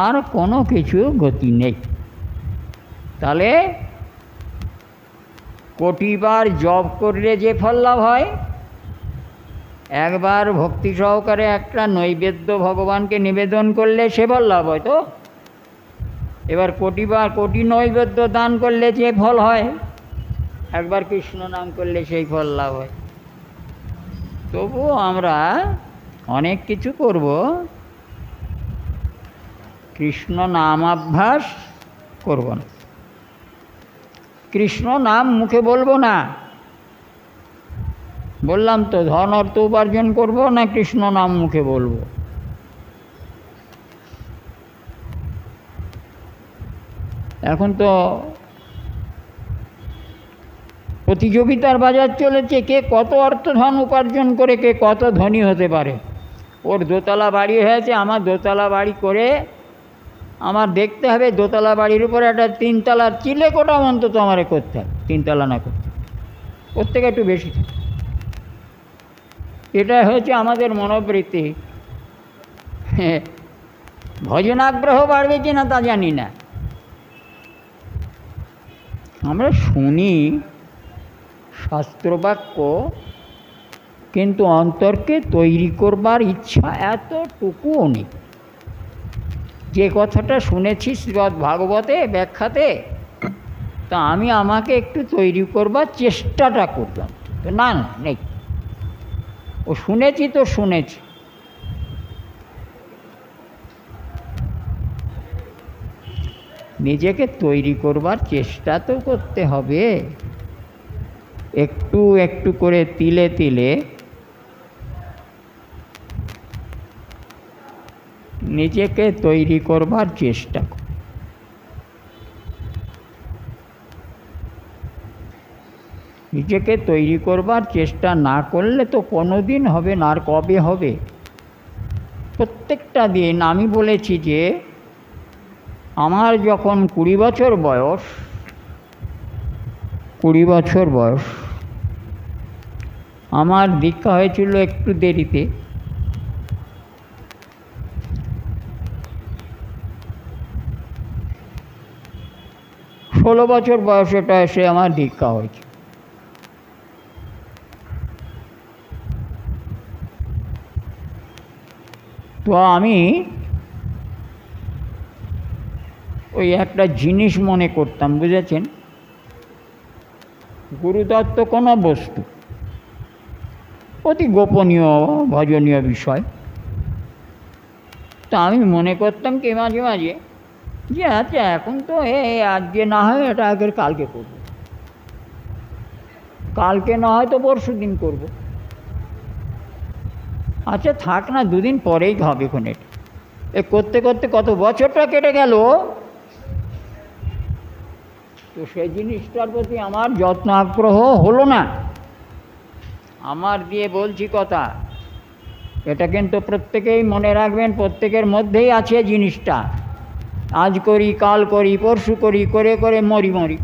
আর কোনো কিছু গতি নেই। তাহলে কোটিবার জপ করলে যে ফল লাভ হয়, একবার ভক্তি সহকারে একটা নৈবেদ্য ভগবানকে নিবেদন করলে সে ফল লাভ হয়। তো এবার কোটিবার কোটি নৈবেদ্য দান করলে যে ফল হয়, একবার কৃষ্ণ নাম করলে সেই ফল লাভ হয়। তবুও আমরা অনেক কিছু করব, কৃষ্ণ নামাভ্যাস করব না, কৃষ্ণ নাম মুখে বলবো না। বললাম তো, ধন অর্থ উপার্জন করবো না কৃষ্ণ নাম মুখে বলবো। এখন তো প্রতিযোগিতার বাজার চলেছে, কে কত অর্থ ধন উপার্জন করে কে কত ধনী হতে পারে। ওর দোতলা বাড়ি হয়েছে, আমার দোতলা বাড়ি করে আমার দেখতে হবে দোতলা বাড়ির উপরে একটা 3 তলার চিলে কোটা অন্তত আমারে করতে হবে, 3 তলা না করতে, ওর থেকে একটু বেশি। এটা হচ্ছে আমাদের মনোবৃত্তি। ভজনাগ্রহ বাড়বে কি না তা জানি না। আমরা শুনি শাস্ত্রবাক্য, কিন্তু অন্তরকে তৈরি করবার ইচ্ছা এতটুকুও নেই। যে কথাটা শুনেছি শ্রীমদ্ ভাগবতে ব্যাখ্যাতে, তা আমি আমাকে একটু তৈরি করবার চেষ্টাটা করলাম, তো না না নেই। ও শুনেছি তো শুনেছি, নিজেকে তৈরি করবার চেষ্টা তো করতে হবে। একটু একটু করে তিলে তিলে নিজেকে তৈরি করবার চেষ্টা কর। নিজেকে তৈরি করবার চেষ্টা না করলে তো কোনো দিন হবে না। আর কবে হবে? প্রত্যেকটা দিন। আমি বলেছি যে আমার যখন 20 বছর বয়স, 20 বছর বয়স, আমার দীক্ষা হয়েছিল একটু দেরিতে। ষোলো বছর বয়সেটা এসে আমার দীক্ষা হয়েছে। তো আমি ওই একটা জিনিস মনে করতাম, বুঝেছেন? গুরুদত্ত কোনো বস্তু, অতি গোপনীয় ভজনীয় বিষয়। তো আমি মনে করতাম কি মাঝে মাঝে যে আচ্ছা এখন তো আজকে না হয় এটা আগের কালকে করব, কালকে না হয় তো পরশু দিন করব, আচ্ছা থাক না দুদিন পরেই হবে এখন। এটা করতে করতে কত বছরটা কেটে গেল, তো সেই জিনিসটার প্রতি আমার যত্ন আগ্রহ হলো না। আমার দিয়ে বলছি কথা, এটা কিন্তু প্রত্যেকেই মনে রাখবেন, প্রত্যেকের মধ্যেই আছে জিনিসটা। আজ করি, কাল করি, পরশু করি, করে করে মরি মরি।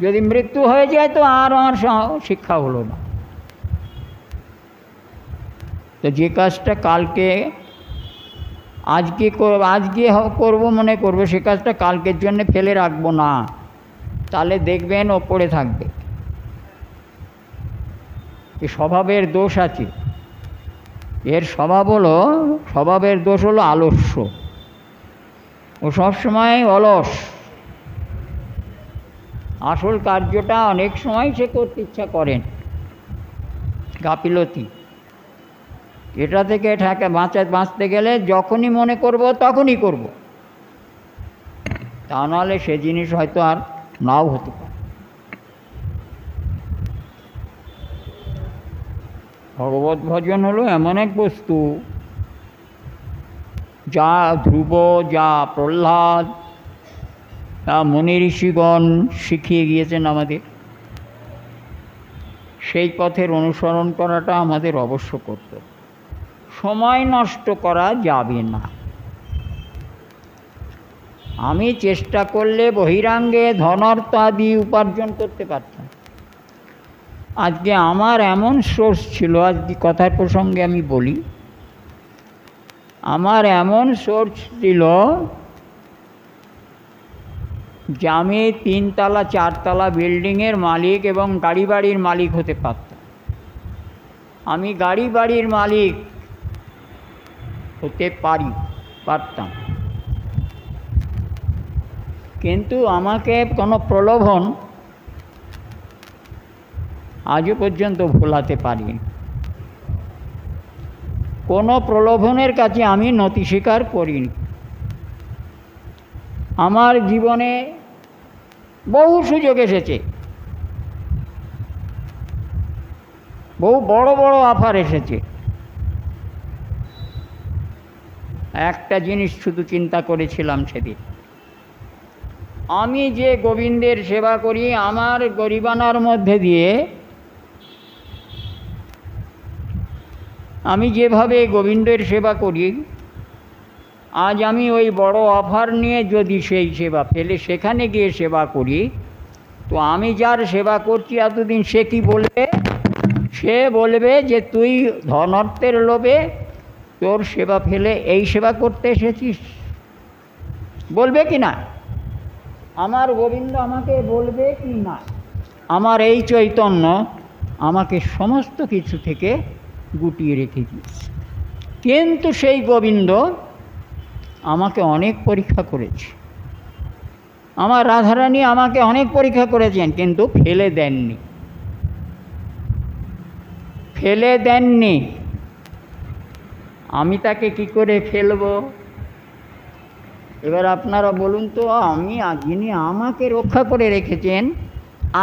যদি মৃত্যু হয়ে যায় তো আর আমার শিক্ষা হলো না। তো যে কাজটা কালকে আজকে করব মনে করবো, সে কাজটা কালকের জন্য ফেলে রাখবো না, তাহলে দেখবেন ও পড়ে থাকবে। এ স্বভাবের দোষ আছে, এর স্বভাবের দোষ হলো আলস্য। ও সবসময় অলস, আসল কার্যটা অনেক সময় সে করতে ইচ্ছা করেন, গাফিলতি। এটা থেকে বাঁচতে গেলে যখনই মনে করব তখনই করব, তা নাহলে সে জিনিস হয়তো আর নাও হতে পারে। ভগবত ভজন হলো এমন এক বস্তু, যা ধ্রুব, যা প্রহ্লাদ, তা মুনি ঋষিগণ শিখিয়ে গিয়েছেন আমাদের, সেই পথের অনুসরণ করাটা আমাদের অবশ্য কর্তব্য। সময় নষ্ট করা যাবে না। আমি চেষ্টা করলে বহিরাঙ্গে ধনার্থ আদি উপার্জন করতে পারতাম। আজকে আমার এমন সোর্স ছিল, আজকে কথার প্রসঙ্গে আমি বলি, আমার এমন সোর্স ছিল যে আমি 3 তলা 4 তলা বিল্ডিংয়ের মালিক এবং গাড়ি বাড়ির মালিক হতে পারতাম। আমি গাড়ি বাড়ির মালিক হতে পারতাম, কিন্তু আমাকে কোনো প্রলোভন আজও পর্যন্ত ভোলাতে পারিনি। কোনো প্রলোভনের কাছে আমি নতি স্বীকার করিনি। আমার জীবনে বহু সুযোগ এসেছে, বহু বড় বড় অফার এসেছে। একটা জিনিস শুধু চিন্তা করেছিলাম সেদিন, আমি যে গোবিন্দের সেবা করি, আমার গরিবানার মধ্যে দিয়ে আমি যেভাবে গোবিন্দের সেবা করি, আজ আমি ওই বড় অফার নিয়ে যদি সেই সেবা ফেলে সেখানে গিয়ে সেবা করি, তো আমি যার সেবা করছি এতদিন সে কি বলবে? সে বলবে যে তুই ধনার্থের লোভে তোর সেবা ফেলে এই সেবা করতে এসেছিস, বলবে কি না? আমার গোবিন্দ আমাকে বলবে কি না? আমার এই চৈতন্য আমাকে সমস্ত কিছু থেকে গুটিয়ে রেখে দিয়েছে। কিন্তু সেই গোবিন্দ আমাকে অনেক পরীক্ষা করেছে, আমার রাধারানী আমাকে অনেক পরীক্ষা করেছেন, কিন্তু ফেলে দেননি। আমি তাকে কি করে ফেলব? এবার আপনারা বলুন তো, যিনি আমাকে রক্ষা করে রেখেছেন,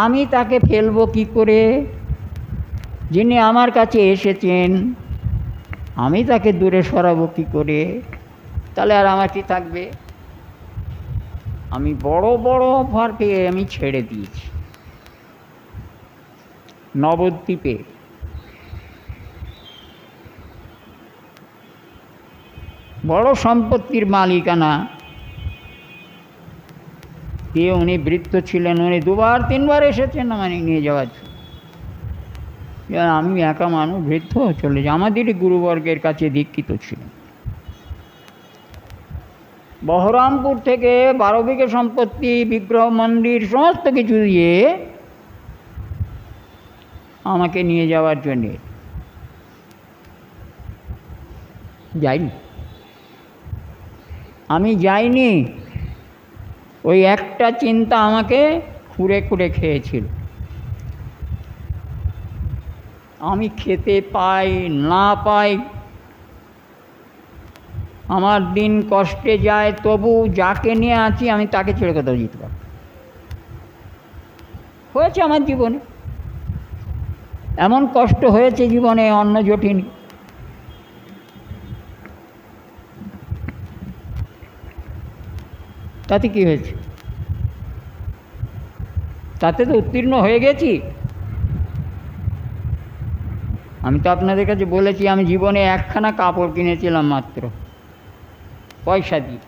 আমি তাকে ফেলব কি করে? যিনি আমার কাছে এসেছেন, আমি তাকে দূরে সরাবো কি করে? তাহলে আর আমার কি থাকবে? আমি বড় বড় অফার পেয়ে আমি ছেড়ে দিয়েছি। নবদ্বীপে বড় সম্পত্তির মালিকানা দিয়ে উনি বৃত্ত ছিলেন, উনি 2বার 3বার এসেছেন আমাকে নিয়ে যাওয়ার জন্য। আমি একা মানুষ, বৃদ্ধ চলে যাই, আমাদেরই গুরুবর্গের কাছে দীক্ষিত ছিলেন। বহরমপুর থেকে 12 বিঘে সম্পত্তি, বিগ্রহ, মন্দির সমস্ত কিছু দিয়ে আমাকে নিয়ে যাওয়ার জন্যে যাইনি। আমি যাইনি, ওই একটা চিন্তা আমাকে খুঁড়ে খুঁড়ে খেয়েছিল। আমি খেতে পাই না পাই, আমার দিন কষ্টে যায়, তবু যাকে নিয়ে আছি আমি তাকে ছেড়ে কোথাও যেতে পারি। হয়েছে আমার জীবনে, এমন কষ্ট হয়েছে জীবনে অন্য জটিনি। তাতে কি হয়েছে? তাতে তো উত্তীর্ণ হয়ে গেছি। আমি তো আপনাদের কাছে বলেছি আমি জীবনে একখানা কাপড় কিনেছিলাম মাত্র পয়সা দিয়ে।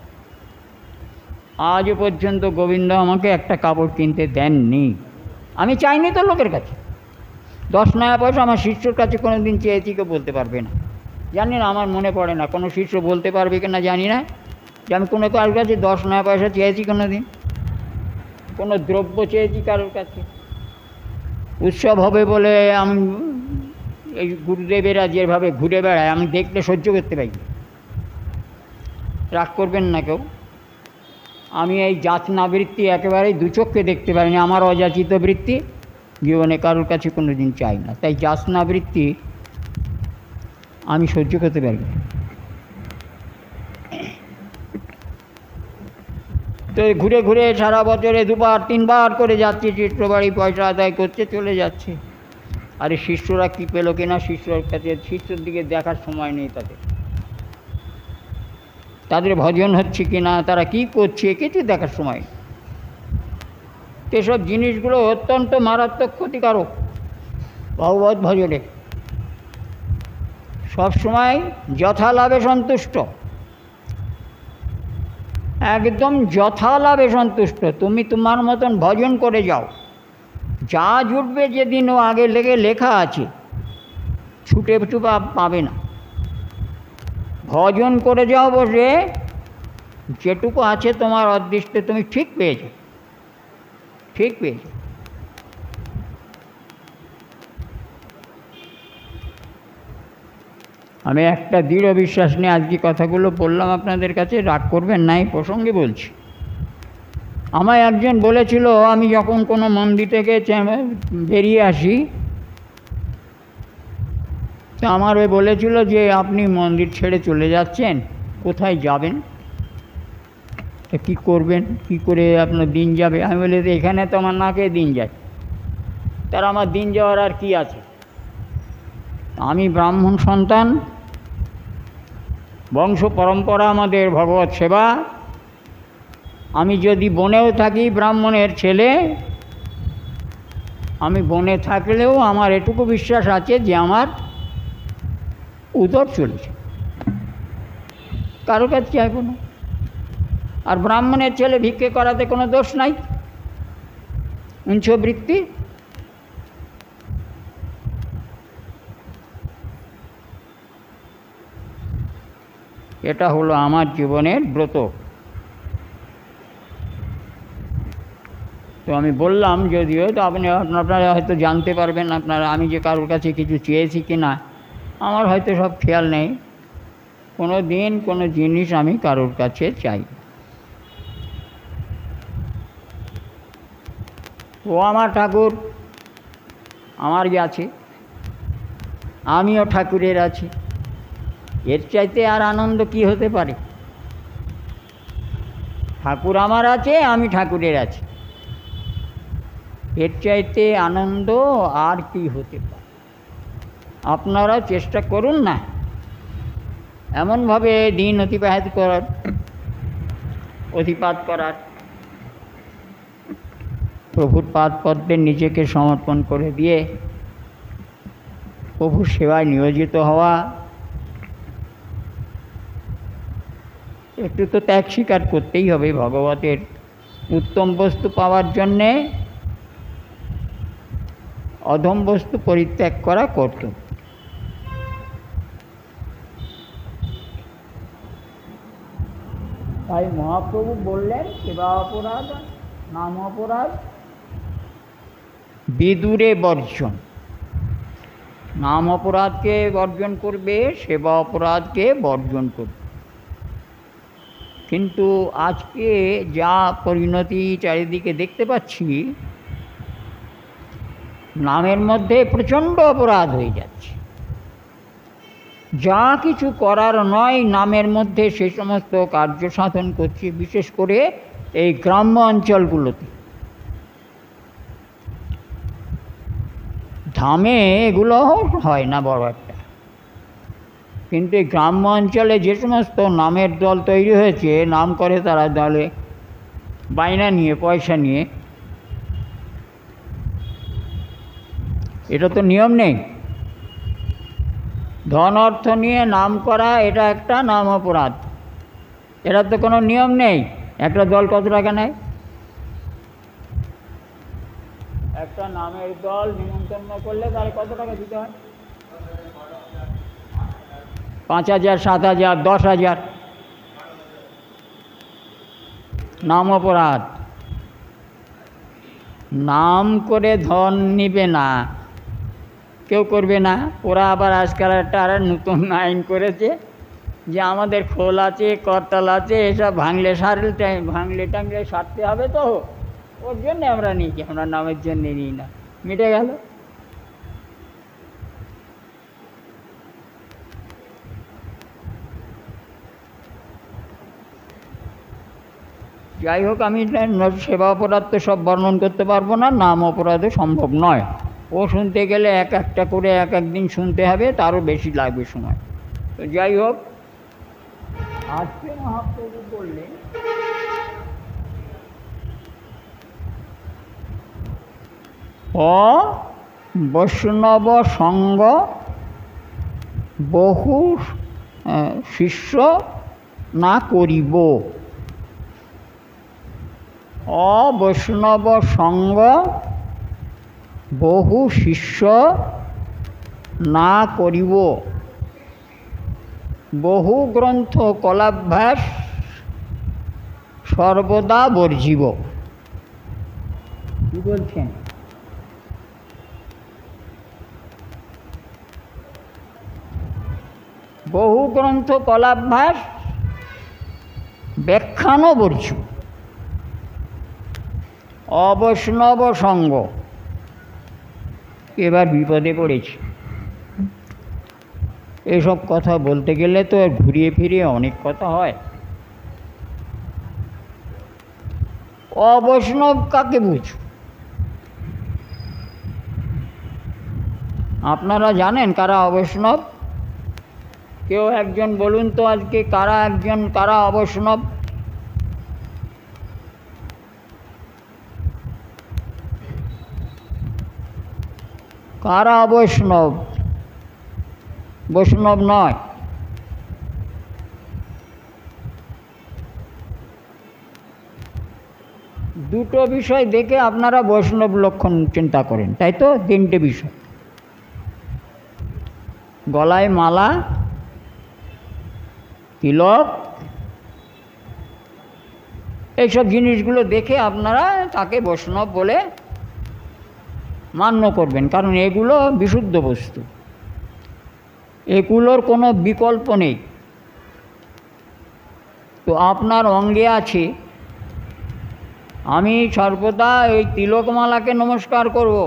আজও পর্যন্ত গোবিন্দ আমাকে একটা কাপড় কিনতে দেননি। আমি চাইনি তো লোকের কাছে 10 নয়া পয়সা। আমার শিষ্যর কাছে কোনো দিন চেয়েছি, কেউ বলতে পারবে না। জানি না, আমার মনে পড়ে না কোনো শিষ্য বলতে পারবে কিনা জানি না যে আমি কোনো কারোর কাছে 10 নয়া পয়সা চেয়েছি কোনো দিন, কোনো দ্রব্য চেয়েছি কারোর কাছে। উৎসব হবে বলে আমি এই গুরুদেবেরা যেভাবে ঘুরে বেড়ায় আমি দেখলে সহ্য করতে পারি। রাগ করবেন না কেউ, আমি এই যাচনা বৃত্তি একেবারেই দু চোখে দেখতে পারিনি। আমার অযাচিত বৃত্তি জীবনে কারোর কাছে কোনো দিন চাই না, তাই যাচনা বৃত্তি আমি সহ্য করতে পারি। তো ঘুরে ঘুরে সারা বছরে 2বার 3বার করে যাচ্ছে চিত্রবাড়ি, পয়সা আদায় করছে, চলে যাচ্ছে। আরে শিষ্যরা কী পেল কিনা, শিষ্যর কাছে শিষ্যর দিকে দেখার সময় নেই তাদের। তাদের ভজন হচ্ছে কি না, তারা কি করছে, কিছু দেখার সময়। এসব জিনিসগুলো অত্যন্ত মারাত্মক ক্ষতিকারক ভগবত ভজনে। সবসময় যথালাভে সন্তুষ্ট, একদম যথালাভে সন্তুষ্ট। তুমি তোমার মতন ভজন করে যাও, যা জুটবে যেদিন ও আগে লেখা আছে, ছুটে পাবে না। ভজন করে যাও বসে, যেটুকু আছে তোমার অদৃষ্টে তুমি ঠিক পেয়েছো, ঠিক পেয়েছো। আমি একটা দৃঢ় বিশ্বাস নিয়ে আজকে কথাগুলো বললাম আপনাদের কাছে, রাগ করবেন না, এই প্রসঙ্গে বলছি। আমায় একজন বলেছিল, আমি যখন কোনো মন্দির থেকে বেরিয়ে আসি, তো আমার ওই বলেছিল যে আপনি মন্দির ছেড়ে চলে যাচ্ছেন, কোথায় যাবেন, তা কী করবেন, কী করে আপনার দিন যাবে? আমি বলি এখানে তো আমার না খেয়ে দিন যায়, তার আমার দিন যাওয়ার আর কি আছে? আমি ব্রাহ্মণ সন্তান, বংশ পরম্পরা আমাদের ভগবত সেবা। আমি যদি বনেও থাকি ব্রাহ্মণের ছেলে, আমি বনে থাকলেও আমার এটুকু বিশ্বাস আছে যে আমার উদর চলেছে, কারো কাছে চাইব না। আর ব্রাহ্মণের ছেলে ভিক্ষে করাতে কোনো দোষ নাই, উঞ্চবৃত্তি। এটা হলো আমার জীবনের ব্রত। তো আমি বললাম, যদিও তো আপনারা হয়তো জানতে পারবেন, আপনারা আমি যে কারোর কাছে কিছু চেয়েছি কি না আমার হয়তো সব খেয়াল নেই। কোনো দিন কোনো জিনিস আমি কারোর কাছে চাই। ও আমার ঠাকুর, আমার আছে, আমিও ঠাকুরের আছি, এর চাইতে আর আনন্দ কি হতে পারে? ঠাকুর আমার আছে, আমি ঠাকুরের আছি, এর চাইতে আনন্দ আর কি হতে পারে? আপনারা চেষ্টা করুন না এমনভাবে দিন অতিপাত করার, প্রভুর পাদপদ্মে নিজেকে সমর্পণ করে দিয়ে প্রভুর সেবায় নিয়োজিত হওয়া। একটু তো ত্যাগ স্বীকার করতেই হবে ভগবতের উত্তম বস্তু পাওয়ার জন্যে। অধম বস্তু পরিত্যাগ করা কর্তব্য। তাই মহাপ্রভু বললেন, সেবা অপরাধ নাম অপরাধ বিদুরে বর্জন। নাম অপরাধকে বর্জন করবে, সেবা অপরাধকে বর্জন করবে। কিন্তু আজকে যা পরিণতি চারিদিকে দেখতে পাচ্ছি, নামের মধ্যে প্রচণ্ড অপরাধ হয়ে যাচ্ছে। যা কিছু করার নয় নামের মধ্যে সে সমস্ত কার্য সাধন করছে, বিশেষ করে এই গ্রাম্য অঞ্চলগুলোতে। ধামে এগুলো হয় না বড় একটা, কিন্তু এই গ্রাম্য অঞ্চলে যে সমস্ত নামের দল তৈরি হয়েছে, নাম করে তারা দলে বায়না নিয়ে, পয়সা নিয়ে, এটা তো নিয়ম নেই। ধন অর্থ নিয়ে নাম করা এটা একটা নাম অপরাধ, এটা তো কোনো নিয়ম নেই। একটা দল কত টাকা নেয়? একটা নামের দল নিমন্ত্রণ করলে তাহলে কত টাকা দিতে হয়? 5,000, 7,000, 10,000। নাম অপরাধ। নাম করে ধন নিবে না, কেউ করবে না। ওরা আবার আজকাল একটা আর নতুন আইন করেছে যে আমাদের খোল আছে, করতাল আছে, এসব ভাঙলে টাঙলে সারতে হবে, তো ওর জন্যে আমরা নিই, আমরা নামের জন্যে নিই না, মিটে গেল। যাই হোক, আমি সেবা অপরাধ তো সব বর্ণন করতে পারবো না, নাম অপরাধও সম্ভব নয়। ও শুনতে গেলে একটা করে এক দিন শুনতে হবে, তারও বেশি লাগবে সময়। তো যাই হোক, আজকে মহাপ্রভু বললেন বৈষ্ণব সঙ্গ বহু শিষ্য না করিব। বৈষ্ণব সঙ্গ বহু শিষ্য না করিব। বহু গ্রন্থ কলাভ্যাস সর্বদা বর্জিব। কি বলছেন? বহু গ্রন্থ কলাভ্যাস ব্যাখ্যানো বর্জ্য। অবৈষ্ণব সঙ্গ, এবার বিপদে পড়েছি। এসব কথা বলতে গেলে তো ঘুরিয়ে ফিরিয়ে অনেক কথা হয়। অবৈষ্ণব কাকে বুঝ? আপনারা জানেন কারা অবৈষ্ণব? কেউ একজন বলুন তো আজকে, কারা অবৈষ্ণব? কারা অবৈষ্ণব? বৈষ্ণব নয়। দুটো বিষয় দেখে আপনারা বৈষ্ণব লক্ষণ চিন্তা করেন, তাই তো? 3টে বিষয়, গলায় মালা, তিলক, এইসব জিনিসগুলো দেখে আপনারা তাকে বৈষ্ণব বলে মান্য করবেন, কারণ এগুলো বিশুদ্ধ বস্তু, এগুলোর কোনো বিকল্প নেই। তো আপনার অঙ্গে আছে, আমি সর্বদা এই তিলকমালাকে নমস্কার করব,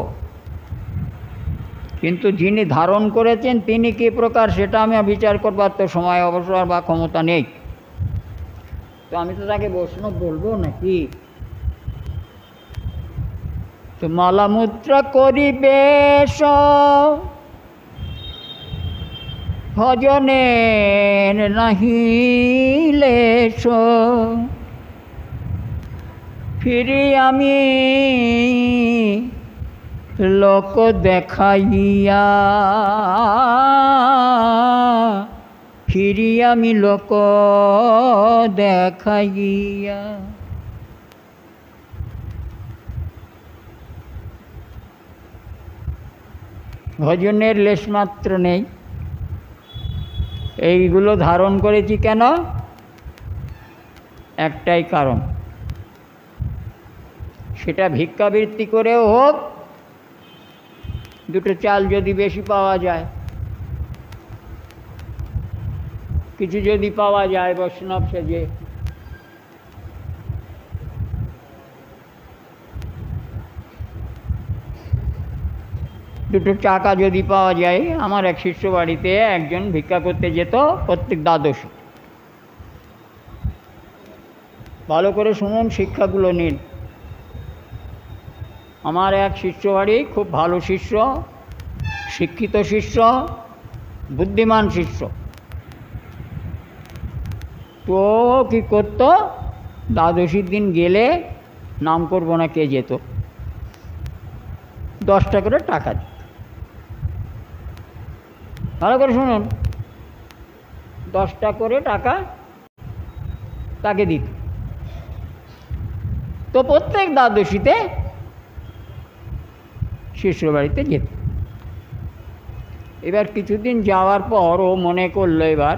কিন্তু যিনি ধারণ করেছেন তিনি কী প্রকার সেটা আমি বিচার করবার তো সময় অবসর বা ক্ষমতা নেই। তো আমি তো তাকে বৈষ্ণব বলবো নাকি? তো মালামূত্রা করিবেশ ভজনে নাহি লেশ, ফিরি আমি লোক দেখাইয়া, ফিরি আমি লোক দেখাইয়া। ভজনের লেশমাত্র নেই। এইগুলো ধারণ করেছি কেন? একটাই কারণ, সেটা ভিক্ষাবৃত্তি করেও হোক, দুটো চাল যদি বেশি পাওয়া যায়, কিছু যদি পাওয়া যায় বৈষ্ণব সেজে, দুটো টাকা যদি পাওয়া যায়। আমার এক শিষ্য বাড়িতে একজন ভিক্ষা করতে যেত প্রত্যেক দ্বাদশী। ভালো করে শুনুন, শিক্ষাগুলো নিন। আমার এক শিষ্য বাড়ি, খুব ভালো শিষ্য, শিক্ষিত শিষ্য, বুদ্ধিমান শিষ্য। তো কী করত, দ্বাদশীর দিন গেলে, নাম করবো না কে যেত, 10টা করে টাকা দিত। ভালো করে শুনুন, 10টা করে টাকা তাকে দিত। তো প্রত্যেক দ্বাদশীতে শিষ্য বাড়িতে যেত। এবার কিছুদিন যাওয়ার পর ও মনে করলো এবার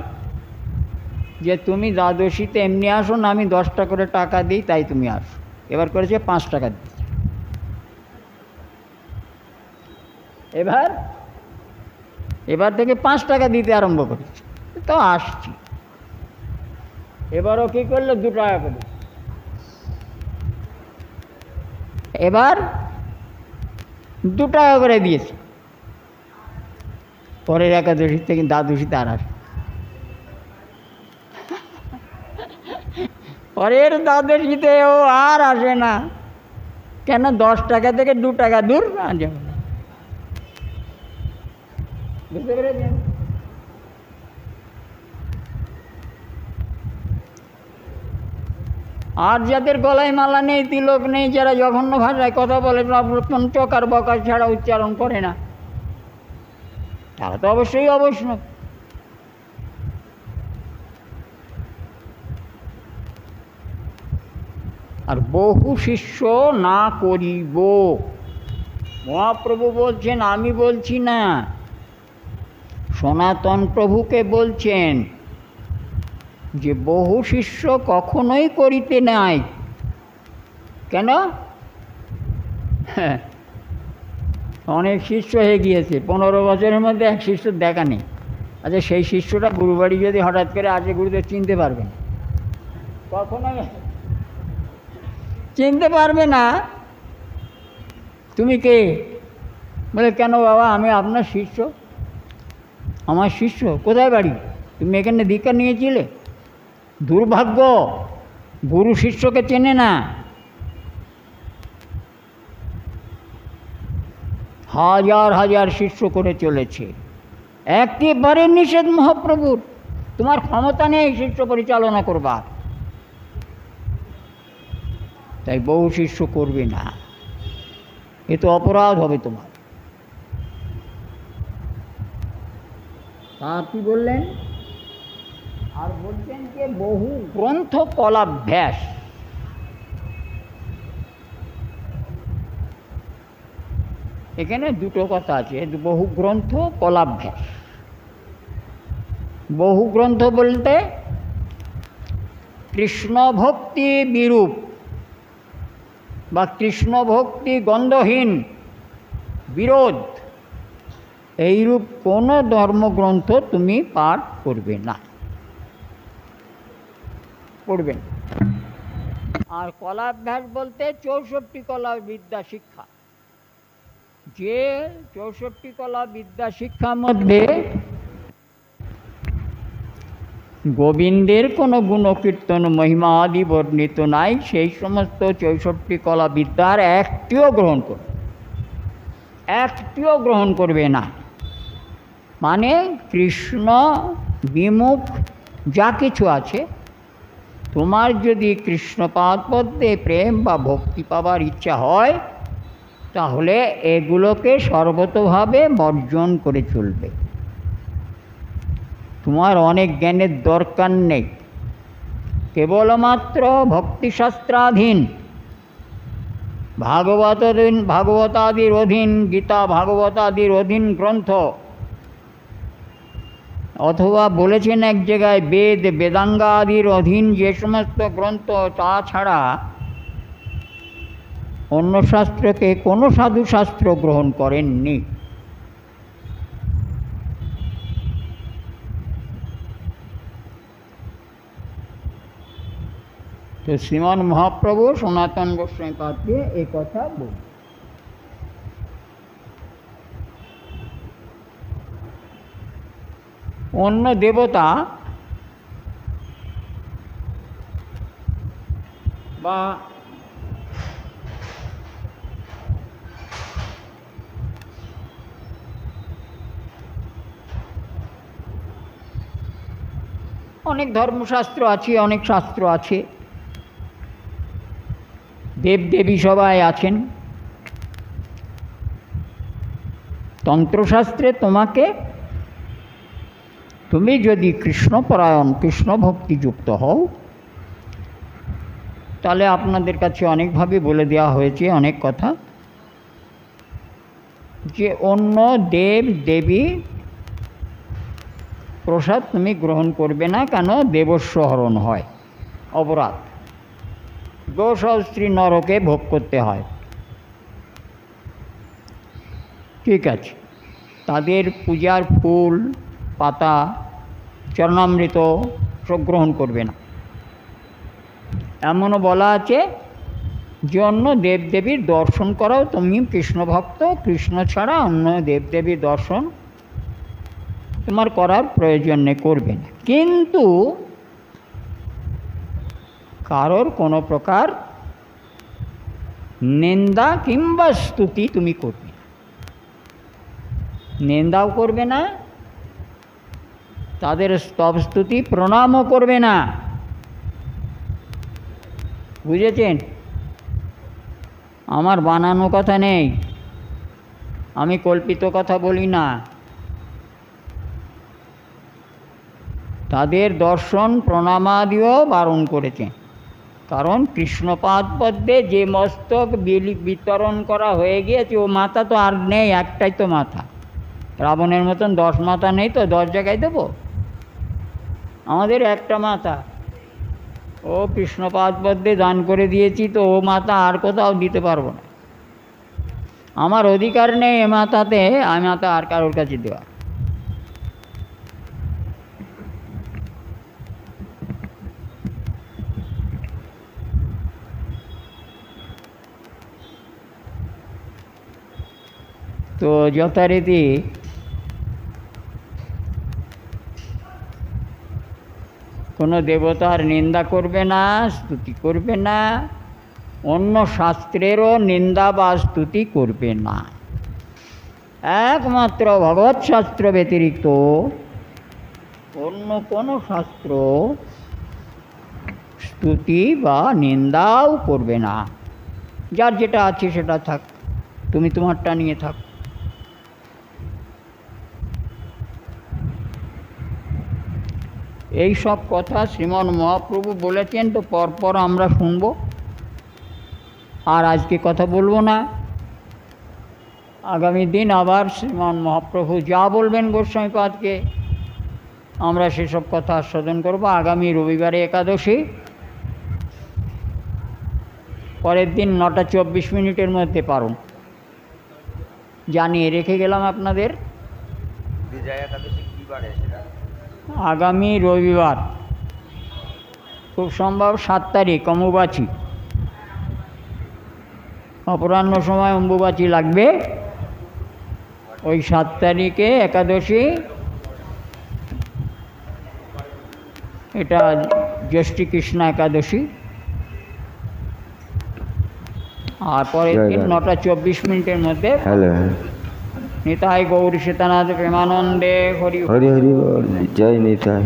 যে তুমি দ্বাদশীতে এমনি আসো না, আমি 10টা করে টাকা দিই, তাই তুমি আসো। এবার করেছে 5 টাকা দিচ্ছে। এবার থেকে 5 টাকা দিতে আরম্ভ করেছে। তো আসছি। এবারও কী করলো, 2 টাকা করে। এবার 2 টাকা করে দিয়েছে। পরের একাদশী থেকে দ্বাদশীতে আর আসে। পরের দ্বাদশীতে ও আর আসে না। কেন? 10 টাকা থেকে 2 টাকা দূর আর যাবে না। বুঝতে পেরেছেন? আর যাদের গলায় মালা নেই, তিলক নেই, যারা জঘন্য ভাষায় কথা বলে, চকার বকার ছাড়া উচ্চারণ করে না, তারা তো অবশ্যই অবৈষ্ণব। আর বহু শিষ্য না করিব, মহাপ্রভু বলছেন, আমি বলছি না, সনাতন প্রভুকে বলছেন যে বহু শিষ্য কখনোই করিতে নাই। কেন? অনেক শিষ্য হয়ে গিয়েছে, 15 বছরের মধ্যে এক শিষ্য দেখা নেই। আচ্ছা, সেই শিষ্যটা গুরুবাড়ি যদি হঠাৎ করে আসে, গুরুদেব চিনতে পারবেন? কখনোই চিনতে পারবে না। তুমি কে? বলে, কেন বাবা, আমি আপনার শিষ্য। আমার শিষ্য? কোথায় বাড়ি? তুমি এখানে দীক্ষা নিয়েছিলে? দুর্ভাগ্য, গুরু শিষ্যকে চেনে না। হাজার হাজার শিষ্য করে চলেছে, একেবারে নিষেধ মহাপ্রভুর। তোমার ক্ষমতা নেই শিষ্য পরিচালনা করবার, তাই বহু শিষ্য করবে না। এ তো অপরাধ হবে তোমার। আর কি বললেন? আর বলছেন যে বহু গ্রন্থ কলাভ্যাস। এখানে দুটো কথা আছে, বহু গ্রন্থ কলাভ্যাস। বহু গ্রন্থ বলতে কৃষ্ণ ভক্তি বিরূপ বা কৃষ্ণ ভক্তি গন্ধহীন, বিরোধ, এইরূপ কোনো ধর্মগ্রন্থ তুমি পাঠ করবে না, পড়বে না। আর কলাভ্যাস বলতে 64 কলা বিদ্যা শিক্ষা। যে 64 কলা বিদ্যা শিক্ষার মধ্যে গোবিন্দের কোনো গুণকীর্তন মহিমা আদি বর্ণিত নাই, সেই সমস্ত 64 কলা বিদ্যার একটিও গ্রহণ করবে না। মানে কৃষ্ণ বিমুখ যা কিছু আছে, তোমার যদি কৃষ্ণপাদ পদ্মে প্রেম বা ভক্তি পাবার ইচ্ছা হয়, তাহলে এগুলোকে সর্বতোভাবে বর্জন করে চলবে। তোমার অনেক জ্ঞানের দরকার নেই, কেবলমাত্র ভক্তিশাস্ত্রাধীন, ভাগবতাদির অধীন, গীতা ভাগবতাদির অধীন গ্রন্থ, অথবা বলেছেন এক জায়গায় বেদ বেদাঙ্গাদির অধীন যে সমস্ত গ্রন্থ, তাছাড়া অন্য শাস্ত্রকে কোনো সাধু শাস্ত্র গ্রহণ করেননি। তো শ্রীমান মহাপ্রভু সনাতন গোস্বামী পাদকে এই কথা বল। অন্য দেবতা বা অনেক ধর্মশাস্ত্র আছে, অনেক শাস্ত্র আছে, দেবদেবী সবাই আছেন। তন্ত্রশাস্ত্রে তুমি যদি কৃষ্ণপরায়ণ, কৃষ্ণ ভক্তিযুক্ত হও, তাহলে আপনাদের কাছে অনেকভাবে বলে দেওয়া হয়েছে অনেক কথা, যে অন্য দেব দেবী প্রসাদ তুমি গ্রহণ করবে না, কেন দেবস্ব হরণ হয়, অপরাধ, গোসহস্রী নরকে ভোগ করতে হয়। ঠিক আছে, তাদের পূজার ফুল পাতা চরণামৃত সব গ্রহণ করবে না। এমনও বলা আছে যে অন্য দেবদেবীর দর্শন করাও তুমি কৃষ্ণ ভক্ত, কৃষ্ণ ছাড়া অন্য দেবদেবীর দর্শন তোমার করার প্রয়োজন নেই, করবে না। কিন্তু কারোর কোনো প্রকার নিন্দা কিংবা স্তুতি তুমি করবে না, নিন্দাও করবে না, তাদের স্তব স্তুতি প্রণামও করবে না। বুঝেছেন? আমার বানানো কথা নেই, আমি কল্পিত কথা বলি না। তাদের দর্শন প্রণামাদিও বারণ করেছে, কারণ কৃষ্ণপাদ পদ্মে যে মস্তক বিতরণ করা হয়ে গিয়েছে, ও মাথা তো আর নেই, একটাই তো মাথা। রাবণের মতন 10 মাথা নেই তো, 10 জায়গায় দেবো? আমাদের একটা মাথা, ও কৃষ্ণপাদ পদ্মে দান করে দিয়েছি, তো ও মাথা আর কোথাও দিতে পারবো না। আমার অধিকার নেই এ মাথাতে, আমি মাথা আর কারোর কাছে দেওয়া। তো যথারীতি কোনো দেবতার নিন্দা করবে না, স্তুতি করবে না, অন্য শাস্ত্রেরও নিন্দা বা স্তুতি করবে না। একমাত্র ভগবৎ শাস্ত্র ব্যতিরিক্ত অন্য কোনো শাস্ত্র স্তুতি বা নিন্দাও করবে না। যার যেটা আছে সেটা থাক, তুমি তোমারটা নিয়ে থাক। এই সব কথা শ্রীমন মহাপ্রভু বলেছেন, তো পরপর আমরা শুনব। আর আজকে কথা বলবো না, আগামী দিন আবার শ্রীমন মহাপ্রভু যা বলবেন গোস্বামীপাদকে আমরা সেসব কথা আস্বাদন করব। আগামী রবিবারে একাদশী, পরের দিন 9:24 মধ্যে পারুন, জানিয়ে রেখে গেলাম আপনাদের। আগামী রবিবার, খুব সম্ভব 7 তারিখ, অম্বুবাচী, অপরাহ্ন সময় অম্বুবাচী লাগবে। ওই 7 তারিখে একাদশী, এটা জ্যৈষ্ঠী কৃষ্ণা একাদশী। আর পরের দিন 9:24 মধ্যে। নিতাই গৌরী সীতানাথ প্রেমানন্দে হরি হরি হরি। জয় নিতাই।